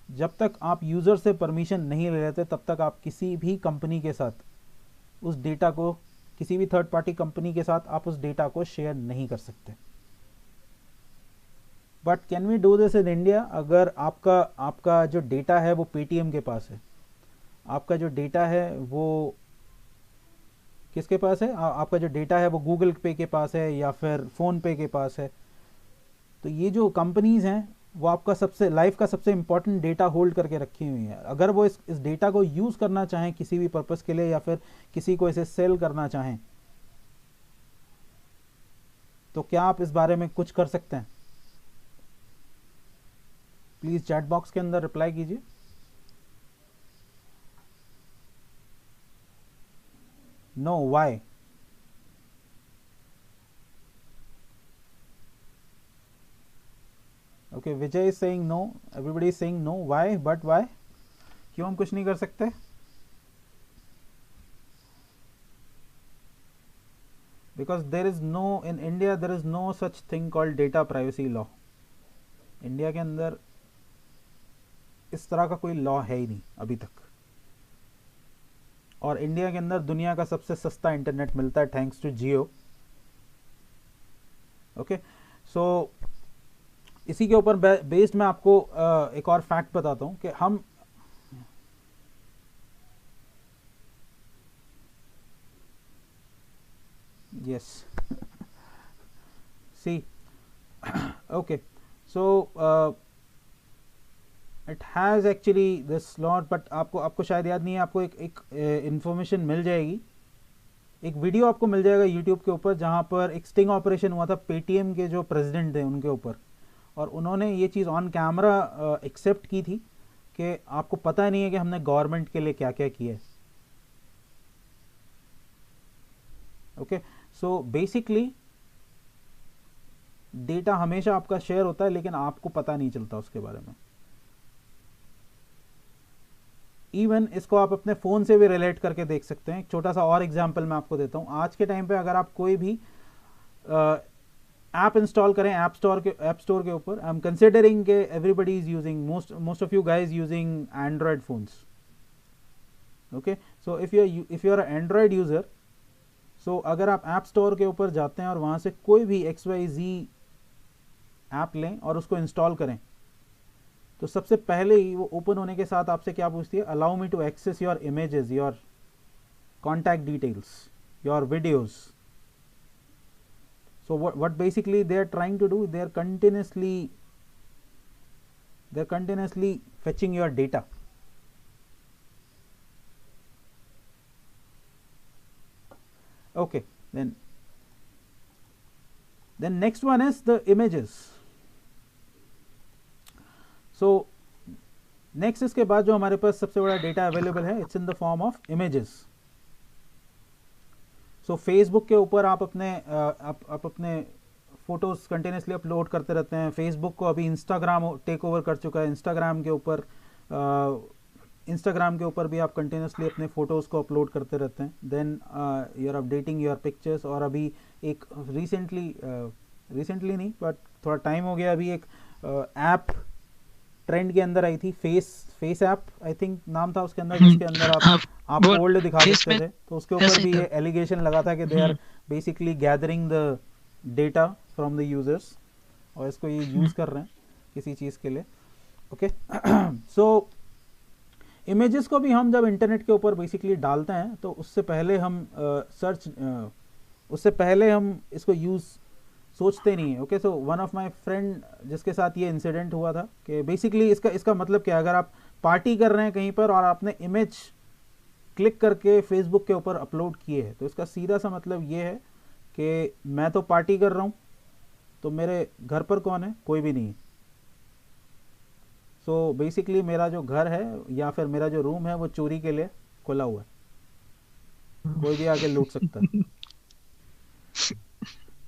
जब तक आप यूज़र से परमिशन नहीं ले लेते तब तक आप किसी भी कंपनी के साथ उस डेटा को किसी भी थर्ड पार्टी कंपनी के साथ आप उस डेटा को शेयर नहीं कर सकते। But can we do this in India? अगर आपका जो डेटा है वो पेटीएम के पास है, आपका जो डेटा है वो किसके पास है, आपका जो डेटा है वो गूगल पे के पास है या फिर फ़ोन पे के पास है, तो ये जो कंपनीज़ हैं वो आपका सबसे लाइफ का सबसे इंपॉर्टेंट डेटा होल्ड करके रखी हुई है। अगर वो इस डेटा को यूज़ करना चाहें किसी भी पर्पस के लिए या फिर किसी को इसे सेल करना चाहें, तो क्या आप इस बारे में कुछ कर सकते हैं? प्लीज़ चैट बॉक्स के अंदर रिप्लाई कीजिए। No, why? Okay, Vijay is saying no, everybody is saying no, why? But why? क्यों हम कुछ नहीं कर सकते? Because there is no, in India there is no such thing called data privacy law. India के अंदर इस तरह का कोई लॉ है ही नहीं अभी तक। और इंडिया के अंदर दुनिया का सबसे सस्ता इंटरनेट मिलता है thanks to Jio. Okay, so इसी के ऊपर बेस्ड मैं आपको एक और फैक्ट बताता हूं कि हम yes see okay so it has actually this lot, but आपको शायद याद नहीं है, आपको एक इंफॉर्मेशन मिल जाएगी, एक वीडियो आपको मिल जाएगा यूट्यूब के ऊपर जहां पर एक स्टिंग ऑपरेशन हुआ था पेटीएम के जो प्रेसिडेंट थे उनके ऊपर, और उन्होंने ये चीज़ ऑन कैमरा एक्सेप्ट की थी कि आपको पता नहीं है कि हमने गवर्नमेंट के लिए क्या क्या किया है। ओके, सो बेसिकली डेटा हमेशा आपका शेयर होता है लेकिन आपको पता नहीं चलता उसके बारे में। इवन इसको आप अपने फ़ोन से भी रिलेट करके देख सकते हैं। एक छोटा सा और एग्जांपल मैं आपको देता हूँ। आज के टाइम पे अगर आप कोई भी ऐप इंस्टॉल करें ऐप स्टोर के ऊपर, आई एम कंसिडरिंग के everybody is using, most of you guys using Android phones. Okay, so if you are Android user, so अगर आप ऐप स्टोर के ऊपर जाते हैं और वहाँ से कोई भी XYZ ऐप लें और उसको इंस्टॉल करें, तो सबसे पहले ही वो ओपन होने के साथ आपसे क्या पूछती है? Allow me to access your images, your contact details, your videos. So what basically they are trying to do, they are continuously fetching your data. Okay, then next one is the images. So next इसके बाद जो हमारे पास सबसे बड़ा data available है, it's in the form of images. So Facebook के ऊपर आप अपने फ़ोटोज़ कंटिन्यूसली अपलोड करते रहते हैं। फेसबुक को अभी इंस्टाग्राम टेक ओवर कर चुका है। इंस्टाग्राम के ऊपर भी आप कंटिन्यूसली अपने फ़ोटोज़ को अपलोड करते रहते हैं। Then you are updating your pictures. और अभी एक रिसेंटली नहीं बट थोड़ा टाइम हो गया, अभी एक ऐप ट्रेंड के अंदर आई थी, फेस ऐप आई थिंक नाम था उसके अंदर, जिसके अंदर आप ओल्ड दिखा सकते थे। तो उसके ऊपर भी ये एलिगेशन लगा था कि they are basically gathering the data from the users और इसको ये यूज़ कर रहे हैं किसी चीज़ के लिए। ओके, सो इमेजेस को भी हम जब इंटरनेट के ऊपर बेसिकली डालते हैं तो उससे पहले हम इसको यूज़ सोचते नहीं है। Okay, so one of my friend जिसके साथ ये इंसिडेंट हुआ था कि बेसिकली इसका मतलब क्या है, अगर आप पार्टी कर रहे हैं कहीं पर और आपने इमेज क्लिक करके फेसबुक के ऊपर अपलोड किए हैं, तो इसका सीधा सा मतलब ये है कि मैं तो पार्टी कर रहा हूँ, तो मेरे घर पर कौन है? कोई भी नहीं है। सो बेसिकली मेरा जो घर है या फिर मेरा जो रूम है वो चोरी के लिए खुला हुआ है, कोई भी आके लूट सकता है।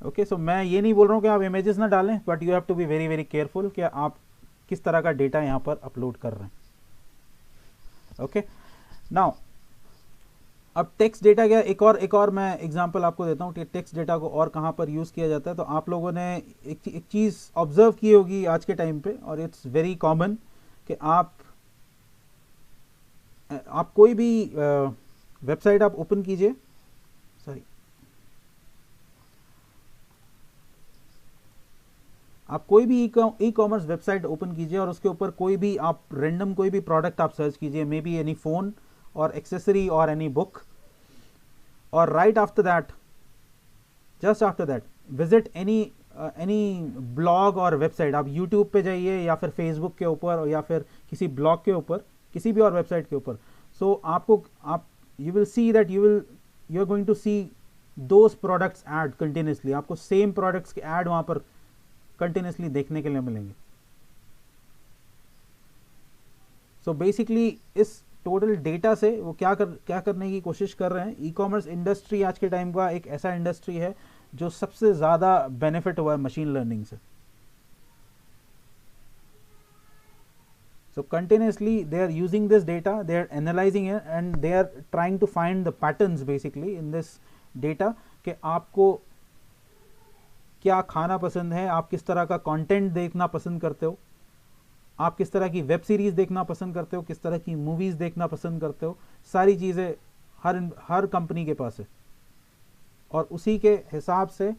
ओके, सो मैं ये नहीं बोल रहा हूँ कि आप इमेजेस ना डालें, but you have to be very very careful कि आप किस तरह का डेटा यहाँ पर अपलोड कर रहे हैं। ओके, नाउ अब टेक्स्ट डेटा क्या, एक और मैं एग्जांपल आपको देता हूँ कि टेक्स्ट डेटा को और कहाँ पर यूज़ किया जाता है। तो आप लोगों ने एक चीज़ ऑब्जर्व की होगी आज के टाइम पे, और इट्स वेरी कॉमन कि आप कोई भी वेबसाइट आप ओपन कीजिए आप कोई भी ई कॉमर्स वेबसाइट ओपन कीजिए और उसके ऊपर कोई भी आप रेंडम कोई भी प्रोडक्ट आप सर्च कीजिए, मे बी एनी फ़ोन और एक्सेसरी और एनी बुक, और right after that, just after that visit any blog और वेबसाइट। आप यूट्यूब पे जाइए या फिर फेसबुक के ऊपर या फिर किसी ब्लॉग के ऊपर, किसी भी और वेबसाइट के ऊपर। सो आप you will see that you are going to see those products ad continuously. आपको सेम प्रोडक्ट्स के ऐड वहाँ पर कंटिन्यूसली देखने के लिए मिलेंगे। सो बेसिकली इस टोटल डेटा से वो क्या करने की कोशिश कर रहे हैं। ई कॉमर्स इंडस्ट्री आज के टाइम का एक ऐसा इंडस्ट्री है जो सबसे ज़्यादा बेनिफिट हुआ है मशीन लर्निंग से। So continuously they are using this data, they are analyzing it and they are trying to find the patterns basically in this data कि आपको क्या खाना पसंद है, आप किस तरह का कंटेंट देखना पसंद करते हो, आप किस तरह की वेब सीरीज़ देखना पसंद करते हो, किस तरह की मूवीज़ देखना पसंद करते हो, सारी चीज़ें हर कंपनी के पास है। और उसी के हिसाब से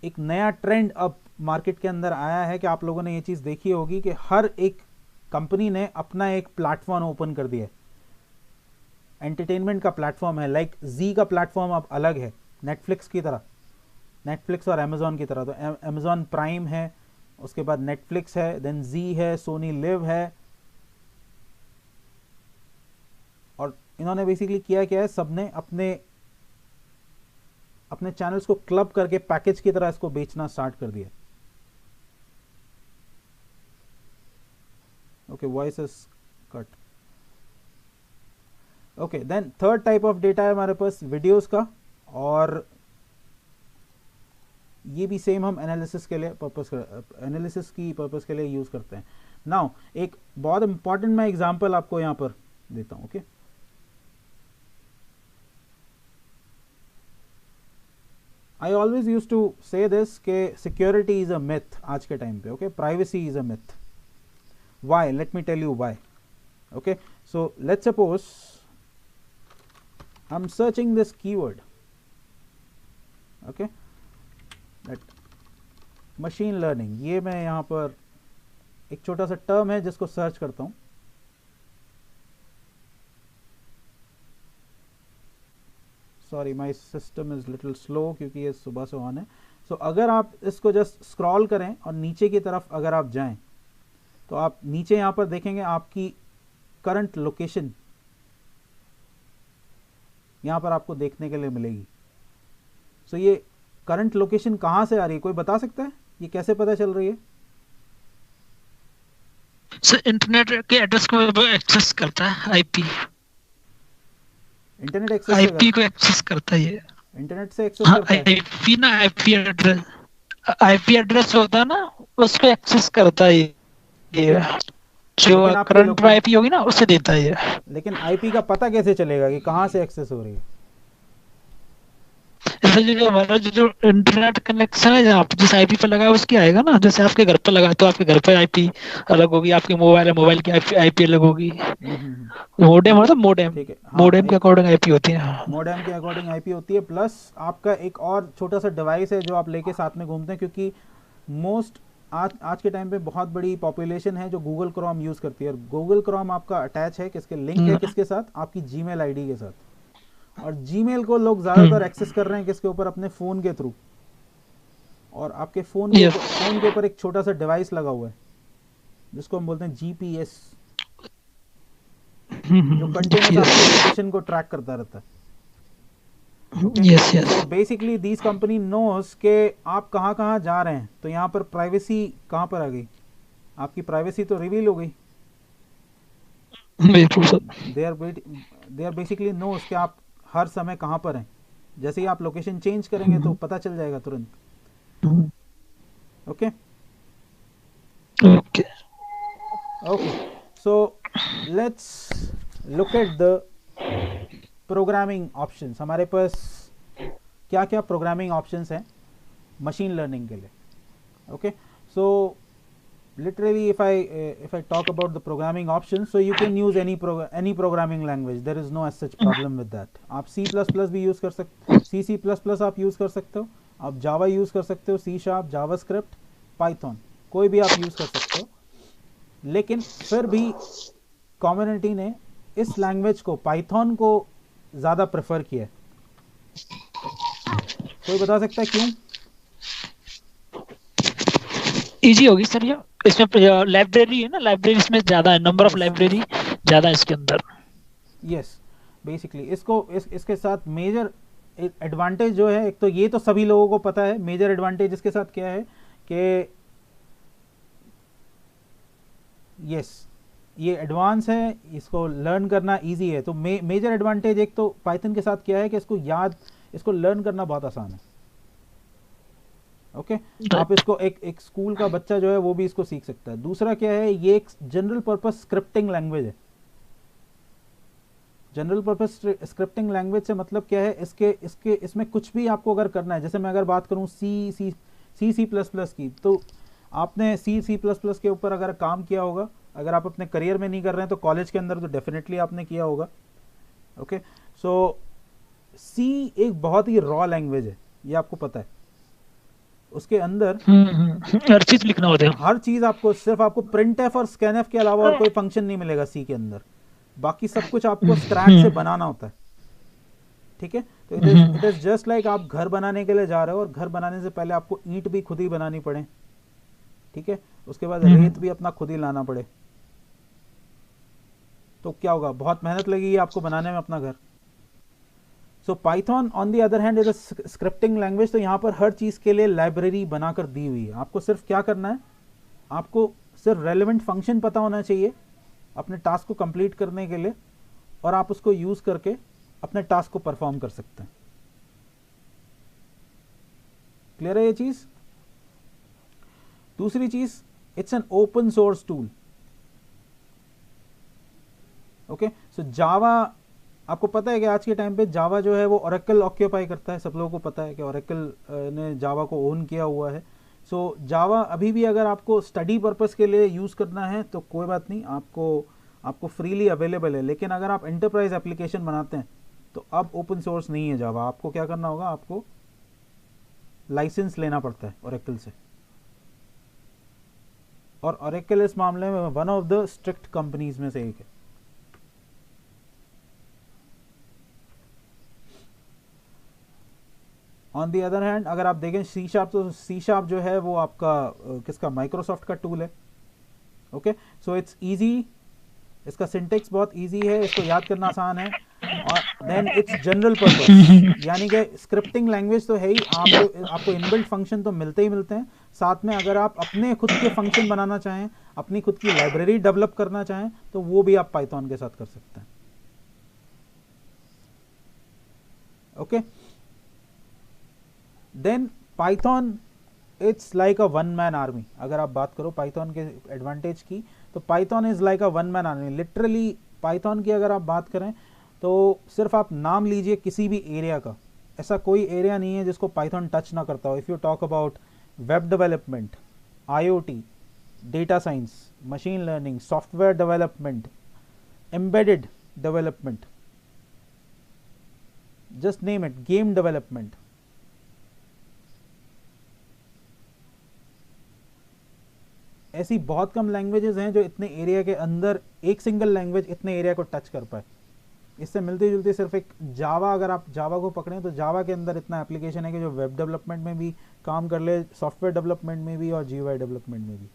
एक नया ट्रेंड अब मार्केट के अंदर आया है कि आप लोगों ने ये चीज़ देखी होगी कि हर एक कंपनी ने अपना एक प्लेटफॉर्म ओपन कर दिया है, एंटरटेनमेंट का प्लेटफॉर्म है। लाइक जी का प्लेटफॉर्म अब अलग है, नेटफ्लिक्स की तरह, नेटफ्लिक्स और अमेज़ॉन की तरह। तो अमेज़ॉन प्राइम है, उसके बाद नेटफ्लिक्स है, देन जी है, सोनी लिव है। और इन्होंने बेसिकली किया क्या है, सबने अपने चैनल्स को क्लब करके पैकेज की तरह इसको बेचना स्टार्ट कर दिया। Okay, voice is cut. Okay, then third type of data है हमारे पास वीडियोस का, और ये भी सेम हम एनालिसिस की पर्पस के लिए यूज करते हैं। नाउ एक बहुत इंपॉर्टेंट मैं एग्जांपल आपको यहां पर देता हूं। Okay, I always used to say this कि security is a myth आज के टाइम पे। okay, privacy is a myth. Why? Let me tell you why. Okay, so let's suppose I'm searching this keyword, okay, that machine learning। ये मैं यहाँ पर एक छोटा सा टर्म है जिसको सर्च करता हूँ। Sorry, my system is little slow क्योंकि ये सुबह से ऑन है। सो अगर आप इसको जस्ट स्क्रॉल करें और नीचे की तरफ अगर आप जाएं तो आप नीचे यहाँ पर देखेंगे आपकी करंट लोकेशन यहाँ पर आपको देखने के लिए मिलेगी। सो ये करंट लोकेशन कहाँ से आ रही है, कोई बता सकता है ये कैसे पता चल रही है? सर इंटरनेट के एड्रेस को एक्सेस करता है, आईपी। इंटरनेट एक्सेस आईपी को एक्सेस करता है ये, इंटरनेट से एक्सेस करता है। आईपी ना, आईपी एड्रेस होता है ना, उसको एक्सेस करता है ये जो करंट आईपी होगी ना उससे देता है ये। लेकिन आईपी का पता कैसे चलेगा कि कहाँ से एक्सेस हो रही है? जो हमारा जो इंटरनेट कनेक्शन है जहाँ जिस आईपी पे लगा है उसकी आएगा ना। जैसे आपके घर पर लगा तो आपके घर पर आईपी अलग होगी, आपके मोबाइल है मोबाइल की आईपी अलग होगी। मोडेम मतलब मोडेम के अकॉर्डिंग आईपी होती है। मोडेम के अकॉर्डिंग आईपी होती है। प्लस आपका एक और छोटा सा डिवाइस है जो आप लेके साथ में घूमते हैं, क्योंकि आज के टाइम पे बहुत बड़ी पॉपुलेशन है जो गूगल क्रोम यूज करती है। और गूगल क्रोम आपका अटैच है किसके, लिंक है किसके साथ, आपकी जीमेल आईडी के साथ। और जीमेल को लोग ज्यादातर एक्सेस कर रहे हैं किसके ऊपर, अपने फोन के थ्रू। और आपके फोन के ऊपर एक छोटा सा डिवाइस लगा हुआ है जिसको हम बोलते हैं जीपीएस, जो कंटिन्यूअस आपकी लोकेशन को ट्रैक करता रहता है। So basically these company knows के आप कहाँ जा रहे हैं। तो यहाँ पर प्राइवेसी कहाँ पर आ गई, आपकी प्राइवेसी तो रिवील हो गई। They are basically knows कि आप हर समय कहाँ पर हैं। जैसे ही आप लोकेशन चेंज करेंगे तो पता चल जाएगा तुरंत। Okay so let's look at the programming options. हमारे पास क्या क्या प्रोग्रामिंग ऑप्शंस हैं मशीन लर्निंग के लिए। Okay, so literally if I talk about the programming options, so you can use any programming language, there is no as such problem with that। आप C++ भी use कर सकते, C++ आप use कर सकते हो, आप Java यूज़ कर सकते हो, C#, JavaScript, पाइथन, कोई भी आप यूज़ कर सकते हो, लेकिन फिर भी कम्युनिटी ने इस लैंग्वेज को, पाइथन को ज़्यादा प्रेफर किया है। कोई बता सकता है क्यों? इजी होगी सर ये, इसमें लाइब्रेरी है ना, लाइब्रेरी इसमें ज्यादा है, नंबर ऑफ Yes. लाइब्रेरी ज्यादा है इसके अंदर। यस, बेसिकली इसके साथ मेजर एडवांटेज जो है, एक तो ये तो सभी लोगों को पता है, मेजर एडवांटेज इसके साथ क्या है कि यस, ये एडवांस है, इसको लर्न करना इजी है। तो मेजर एडवांटेज एक तो पाइथन के साथ क्या है कि इसको लर्न करना बहुत आसान है। ओके, आप इसको एक स्कूल का बच्चा जो है वो भी इसको सीख सकता है। दूसरा क्या है, ये एक जनरल पर्पस स्क्रिप्टिंग लैंग्वेज है। जनरल पर्पस स्क्रिप्टिंग लैंग्वेज से मतलब क्या है, इसमें कुछ भी आपको अगर करना है, जैसे मैं अगर बात करूं सी प्लस प्लस की, तो आपने सी प्लस प्लस के ऊपर अगर काम किया होगा, अगर आप अपने करियर में नहीं कर रहे हैं तो कॉलेज के अंदर तो डेफिनेटली आपने किया होगा। ओके, सो सी एक बहुत ही रॉ लैंग्वेज है, ये आपको पता है। उसके अंदर हर चीज लिखना होता है, हर चीज आपको, सिर्फ आपको प्रिंटफ और स्कैनफ के अलावा और कोई फंक्शन नहीं मिलेगा सी के अंदर, बाकी सब कुछ आपको स्क्रैच से बनाना होता है। ठीक है, तो इट इज जस्ट लाइक आप घर बनाने के लिए जा रहे हो और घर बनाने से पहले आपको ईंट भी खुद ही बनानी पड़े, ठीक है, उसके बाद रेत भी अपना खुद ही लाना पड़े, तो क्या होगा, बहुत मेहनत लगेगी आपको बनाने में अपना घर। सो Python on the other hand is a scripting language, तो यहाँ पर हर चीज़ के लिए लाइब्रेरी बनाकर दी हुई है। आपको सिर्फ क्या करना है, आपको सिर्फ रेलेवेंट फंक्शन पता होना चाहिए अपने टास्क को कंप्लीट करने के लिए, और आप उसको यूज़ करके अपने टास्क को परफॉर्म कर सकते हैं। क्लियर है ये चीज़? दूसरी चीज़, it's an open source tool. Okay, so Java, आपको पता है कि आज के टाइम पे जावा जो है वो ओरेकल ऑक्यूपाई करता है, सब लोगों को पता है कि ओरेकल ने जावा को ओन किया हुआ है। सो जावा अभी भी अगर आपको स्टडी पर्पस के लिए यूज़ करना है तो कोई बात नहीं, आपको फ्रीली अवेलेबल है, लेकिन अगर आप एंटरप्राइज एप्लीकेशन बनाते हैं तो अब ओपन सोर्स नहीं है जावा, आपको क्या करना होगा, आपको लाइसेंस लेना पड़ता है ओरेकल से, और ओरेकल इस मामले में one of the strict companies में से एक है। ऑन दी अदर हैंड अगर आप देखें सी शार्प, तो सी शार्प जो है वो आपका किसका, माइक्रोसॉफ्ट का टूल है। ओके, सो इट्स इजी, इसका सिंटेक्स बहुत इजी है, इसको याद करना आसान है, और देन इट्स जनरल पर्पस, यानी कि स्क्रिप्टिंग लैंग्वेज तो है ही, आपको इनबिल्ट फंक्शन तो मिलते ही मिलते हैं, साथ में अगर आप अपने खुद के फंक्शन बनाना चाहें, अपनी खुद की लाइब्रेरी डेवलप करना चाहें, तो वो भी आप पाइथन के साथ कर सकते हैं। Okay, then Python it's like a one man army. अगर आप बात करो पाइथन के एडवांटेज की, तो Python is like a one man army literally. Python की अगर आप बात करें तो सिर्फ आप नाम लीजिए किसी भी एरिया का, ऐसा कोई एरिया नहीं है जिसको पाइथन टच ना करता हो। If you talk about web development, IoT, data science, machine learning, software development, embedded development, just name it, game development, ऐसी बहुत कम लैंग्वेजेस हैं जो इतने एरिया के अंदर, एक सिंगल लैंग्वेज इतने एरिया को टच कर पाए। इससे मिलती जुलती सिर्फ एक जावा, अगर आप जावा को पकड़ें तो जावा के अंदर इतना एप्लीकेशन है कि जो वेब डेवलपमेंट में भी काम कर ले, सॉफ्टवेयर डेवलपमेंट में भी और GUI डेवलपमेंट में भी।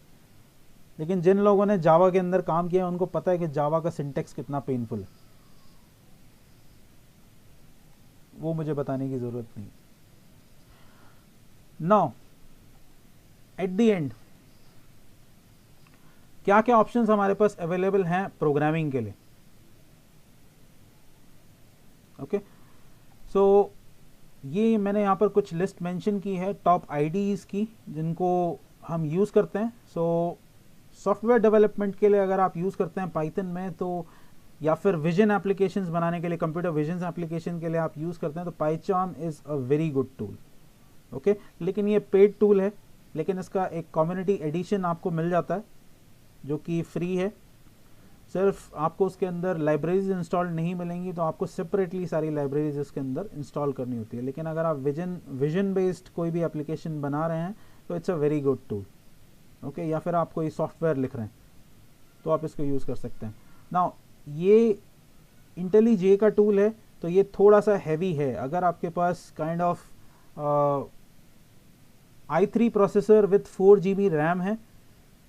लेकिन जिन लोगों ने जावा के अंदर काम किया उनको पता है कि जावा का सिंटेक्स कितना पेनफुल है, वो मुझे बताने की ज़रूरत नहीं। नाउ एट द एंड क्या क्या ऑप्शंस हमारे पास अवेलेबल हैं प्रोग्रामिंग के लिए। ओके, सो ये मैंने यहाँ पर कुछ लिस्ट मेंशन की है टॉप IDEs की जिनको हम यूज़ करते हैं। सो सॉफ्टवेयर डेवलपमेंट के लिए अगर आप यूज़ करते हैं पाइथन में, तो या फिर विजन एप्लीकेशंस बनाने के लिए, कंप्यूटर विजन एप्लीकेशन के लिए आप यूज़ करते हैं, तो PyCharm is a very good tool. Okay, लेकिन ये पेड टूल है, लेकिन इसका एक कम्युनिटी एडिशन आपको मिल जाता है जो कि फ्री है। सिर्फ आपको उसके अंदर लाइब्रेरीज इंस्टॉल नहीं मिलेंगी, तो आपको सेपरेटली सारी लाइब्रेरीज इसके अंदर इंस्टॉल करनी होती है। लेकिन अगर आप विजन बेस्ड कोई भी एप्लीकेशन बना रहे हैं तो it's a very good tool. Okay, या फिर आप कोई सॉफ्टवेयर लिख रहे हैं तो आप इसको यूज़ कर सकते हैं। नाउ ये IntelliJ का टूल है तो ये थोड़ा सा हैवी है। अगर आपके पास kind of i3 processor with 4 GB RAM है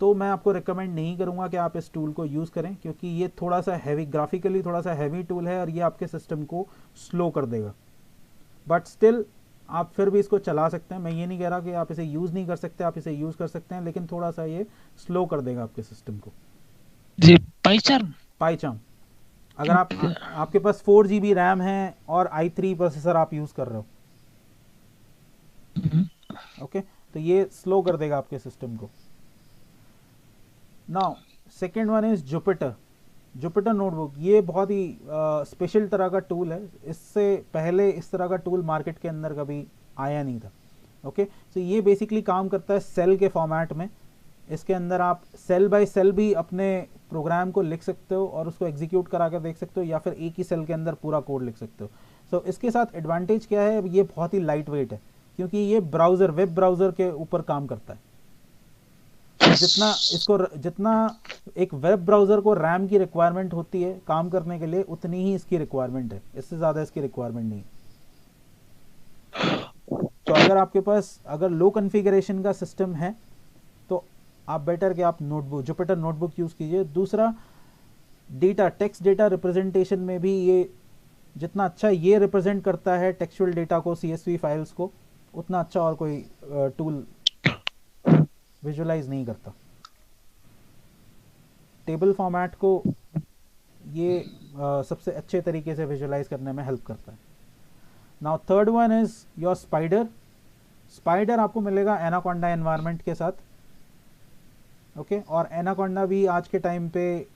तो मैं आपको रिकमेंड नहीं करूँगा कि आप इस टूल को यूज़ करें, क्योंकि ये थोड़ा सा हैवी, ग्राफिकली थोड़ा सा हैवी टूल है और ये आपके सिस्टम को स्लो कर देगा। बट स्टिल आप फिर भी इसको चला सकते हैं। मैं ये नहीं कह रहा कि आप इसे यूज़ नहीं कर सकते, आप इसे यूज़ कर सकते हैं, लेकिन थोड़ा सा ये स्लो कर देगा आपके सिस्टम को। जी, पाइचार्म अगर आपके पास 4 GB रैम है और i3 प्रोसेसर आप यूज़ कर रहे हो, ओके, तो ये स्लो कर देगा आपके सिस्टम को। Now second one is Jupyter notebook. ये बहुत ही स्पेशल तरह का टूल है। इससे पहले इस तरह का टूल मार्केट के अंदर कभी आया नहीं था। ओके, तो ये बेसिकली काम करता है सेल के फॉर्मेट में। इसके अंदर आप सेल बाय सेल भी अपने प्रोग्राम को लिख सकते हो और उसको एग्जीक्यूट करा कर देख सकते हो, या फिर एक ही सेल के अंदर पूरा कोड लिख सकते हो। सो इसके साथ एडवांटेज क्या है, ये बहुत ही लाइट वेट है, क्योंकि ये ब्राउज़र, वेब ब्राउज़र के ऊपर काम करता है। जितना एक वेब ब्राउज़र को रैम की रिक्वायरमेंट होती है काम करने के लिए, उतनी ही इसकी रिक्वायरमेंट है, इससे ज़्यादा इसकी रिक्वायरमेंट नहीं है। तो अगर आपके पास लो कॉन्फ़िगरेशन का सिस्टम है तो आप बेटर कि आप जुपिटर नोटबुक यूज़ कीजिए। दूसरा, टेक्स्ट डेटा रिप्रेजेंटेशन में भी ये जितना अच्छा ये रिप्रेजेंट करता है टेक्सचुअल डेटा को, CSV फाइल्स को, उतना अच्छा और कोई टूल विजुलाइज नहीं करता। टेबल फॉर्मेट को ये सबसे अच्छे तरीके से विजुलाइज करने में हेल्प करता है। Now third one is your spider आपको मिलेगा एनाकोंडा एनवायरनमेंट के साथ। ओके, और एनाकोंडा भी आज के टाइम पे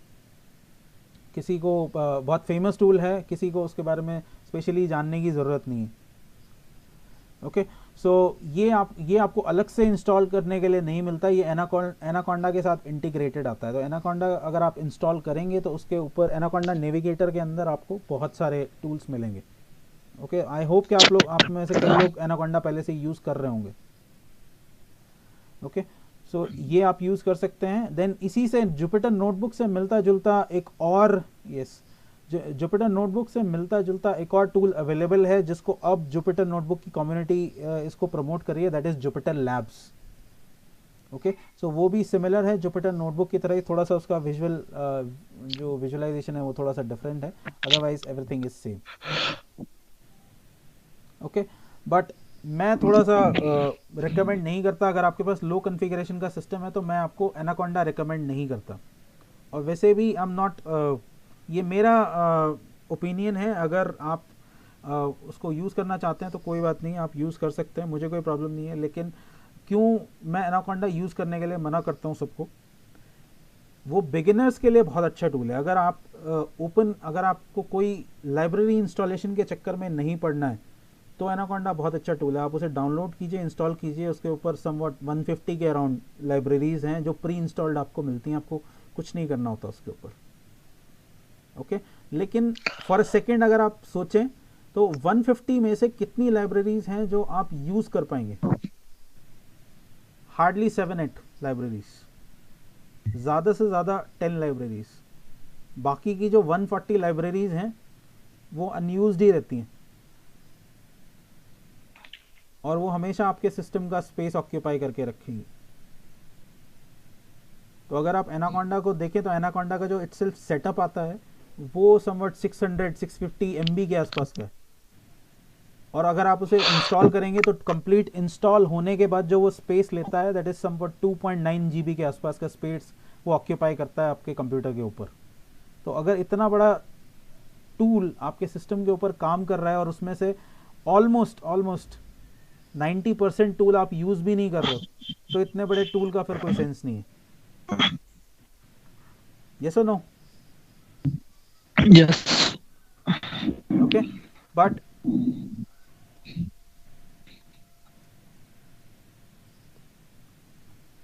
किसी को बहुत फेमस टूल है, किसी को उसके बारे में स्पेशली जानने की ज़रूरत नहीं है। ओके, सो ये आपको अलग से इंस्टॉल करने के लिए नहीं मिलता, ये एनाकोंडा के साथ इंटीग्रेटेड आता है। तो एनाकोंडा अगर आप इंस्टॉल करेंगे तो उसके ऊपर एनाकोंडा नेविगेटर के अंदर आपको बहुत सारे टूल्स मिलेंगे। ओके, आई होप कि आप में से कई लोग एनाकोंडा पहले से यूज़ कर रहे होंगे। ओके, सो ये आप यूज़ कर सकते हैं। देन इसी से जुपिटर नोटबुक से मिलता जुलता एक और जुपिटर नोटबुक से मिलता जुलता एक और टूल अवेलेबल है, जिसको अब जुपिटर नोटबुक की कम्युनिटी इसको प्रमोट कर रही है, that is Jupyter labs. Okay, so वो भी सिमिलर है जुपिटर नोटबुक की तरह ही, थोड़ा सा उसका जो विजुअलाइजेशन है वो थोड़ा सा डिफरेंट है, otherwise everything is same. Okay, but मैं थोड़ा सा रिकमेंड नहीं करता। अगर आपके पास लो कॉन्फ़िगरेशन का सिस्टम है तो मैं आपको एनाकोंडा रिकमेंड नहीं करता। और वैसे भी आई एम नॉट, ये मेरा ओपिनियन है। अगर आप उसको यूज़ करना चाहते हैं तो कोई बात नहीं, आप यूज़ कर सकते हैं, मुझे कोई प्रॉब्लम नहीं है। लेकिन क्यों मैं एनाकोंडा यूज़ करने के लिए मना करता हूँ सबको, वो बिगिनर्स के लिए बहुत अच्छा टूल है। अगर आप अगर आपको कोई लाइब्रेरी इंस्टॉलेशन के चक्कर में नहीं पड़ना है तो एनाकोंडा बहुत अच्छा टूल है। आप उसे डाउनलोड कीजिए, इंस्टॉल कीजिए। उसके ऊपर समवट 150 के अराउंड लाइब्रेरीज़ हैं जो प्री इंस्टॉल्ड आपको मिलती हैं, आपको कुछ नहीं करना होता उसके ऊपर। ओके, लेकिन फॉर अ सेकेंड अगर आप सोचें तो 150 में से कितनी लाइब्रेरीज हैं जो आप यूज़ कर पाएंगे? हार्डली 7-8 लाइब्रेरीज, ज़्यादा से ज़्यादा 10 लाइब्रेरीज। बाकी की जो 140 लाइब्रेरीज हैं वो अनयूज्ड ही रहती हैं और वो हमेशा आपके सिस्टम का स्पेस ऑक्यूपाई करके रखेंगी। तो अगर आप एनाकोंडा को देखें तो एनाकोंडा का जो इटसेल्फ सेटअप आता है वो समवट 600-650 MB के आसपास का है। और अगर आप उसे इंस्टॉल करेंगे तो कंप्लीट इंस्टॉल होने के बाद जो वो स्पेस लेता है दैट इज समवट 2.9 GB के आसपास का स्पेस वो ऑक्यूपाई करता है आपके कंप्यूटर के ऊपर। तो अगर इतना बड़ा टूल आपके सिस्टम के ऊपर काम कर रहा है और उसमें से ऑलमोस्ट 90% टूल आप यूज़ भी नहीं कर रहे हो, तो इतने बड़े टूल का फिर कोई सेंस नहीं है। यस और no? Yes. Okay, but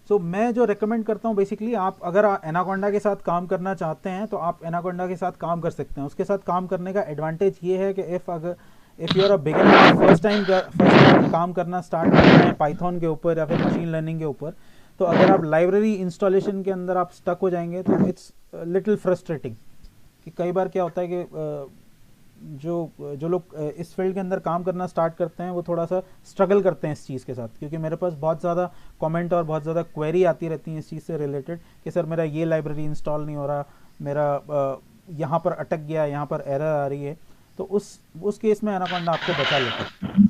so मैं जो रेकमेंड करता हूँ बेसिकली, आप अगर एनाकोंडा के साथ काम करना चाहते हैं तो आप एनाकोंडा के साथ काम कर सकते हैं। उसके साथ काम करने का एडवांटेज ये है कि if you are a beginner, first time काम करना स्टार्ट करना है पाइथन के ऊपर या फिर मशीन लर्निंग के ऊपर, तो अगर आप लाइब्रेरी इंस्टॉलेशन के अंदर आप स्टक हो जाएंगे तो इट्स लिटिल फ्रस्ट्रेटिंग, कि कई बार क्या होता है कि जो लोग इस फील्ड के अंदर काम करना स्टार्ट करते हैं वो थोड़ा सा स्ट्रगल करते हैं इस चीज़ के साथ, क्योंकि मेरे पास बहुत ज़्यादा कमेंट और बहुत ज़्यादा क्वेरी आती रहती हैं इस चीज़ से रिलेटेड कि सर मेरा ये लाइब्रेरी इंस्टॉल नहीं हो रहा, मेरा यहाँ पर अटक गया, यहाँ पर एरर आ रही है। तो उस केस में एनाकोंडा आपको बचा लेता है।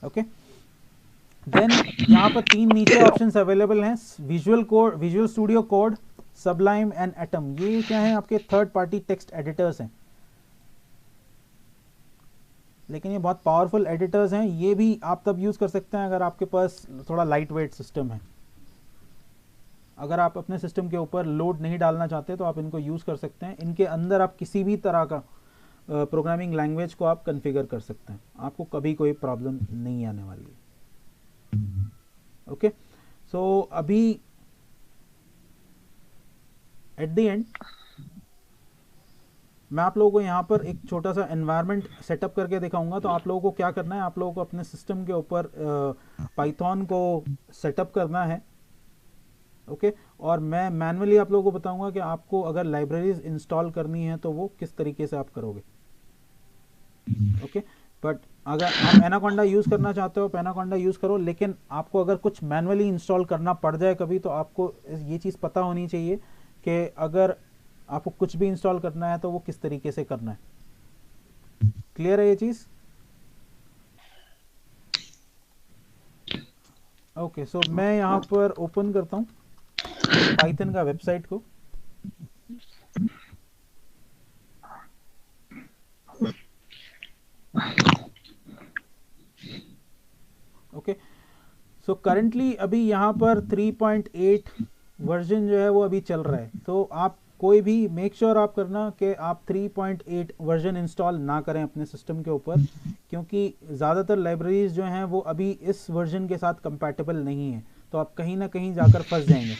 ओके, देन यहाँ पर 3 नीचे ऑप्शंस अवेलेबल हैं, visual code, visual studio code, Sublime and atom. ये क्या है, आपके थर्ड पार्टी टेक्स्ट एडिटर्स हैं, लेकिन ये बहुत पावरफुल एडिटर्स हैं। ये भी आप तब यूज़ कर सकते हैं अगर आपके पास थोड़ा लाइट वेट सिस्टम है। अगर आप अपने सिस्टम के ऊपर लोड नहीं डालना चाहते तो आप इनको यूज़ कर सकते हैं। इनके अंदर आप किसी भी तरह का प्रोग्रामिंग लैंग्वेज को आप कॉन्फ़िगर कर सकते हैं, आपको कभी कोई प्रॉब्लम नहीं आने वाली है। ओके, सो अभी एट द एंड मैं आप लोगों को यहाँ पर एक छोटा सा एनवायरनमेंट सेटअप करके दिखाऊंगा। तो आप लोगों को क्या करना है, आप लोगों को अपने सिस्टम के ऊपर पाइथन को सेटअप करना है। ओके, और मैं मैनुअली आप लोगों को बताऊंगा कि आपको अगर लाइब्रेरीज इंस्टॉल करनी है तो वो किस तरीके से आप करोगे। ओके, बट अगर आप एनाकोंडा यूज़ करना चाहते हो एनाकोंडा यूज़ करो, लेकिन आपको अगर कुछ मैनुअली इंस्टॉल करना पड़ जाए कभी, तो आपको ये चीज़ पता होनी चाहिए कि अगर आपको कुछ भी इंस्टॉल करना है तो वो किस तरीके से करना है। क्लियर है ये चीज़? ओके, सो मैं यहाँ पर ओपन करता हूँ पाइथन का वेबसाइट को। ओके, सो करंटली अभी यहाँ पर 3.8 वर्जन जो है वो अभी चल रहा है। तो आप कोई भी मेक श्योर आप करना कि आप 3.8 वर्जन इंस्टॉल ना करें अपने सिस्टम के ऊपर, क्योंकि ज़्यादातर लाइब्रेरीज जो हैं वो अभी इस वर्जन के साथ कंपैटिबल नहीं है। तो आप कहीं ना कहीं जाकर फंस जाएंगे,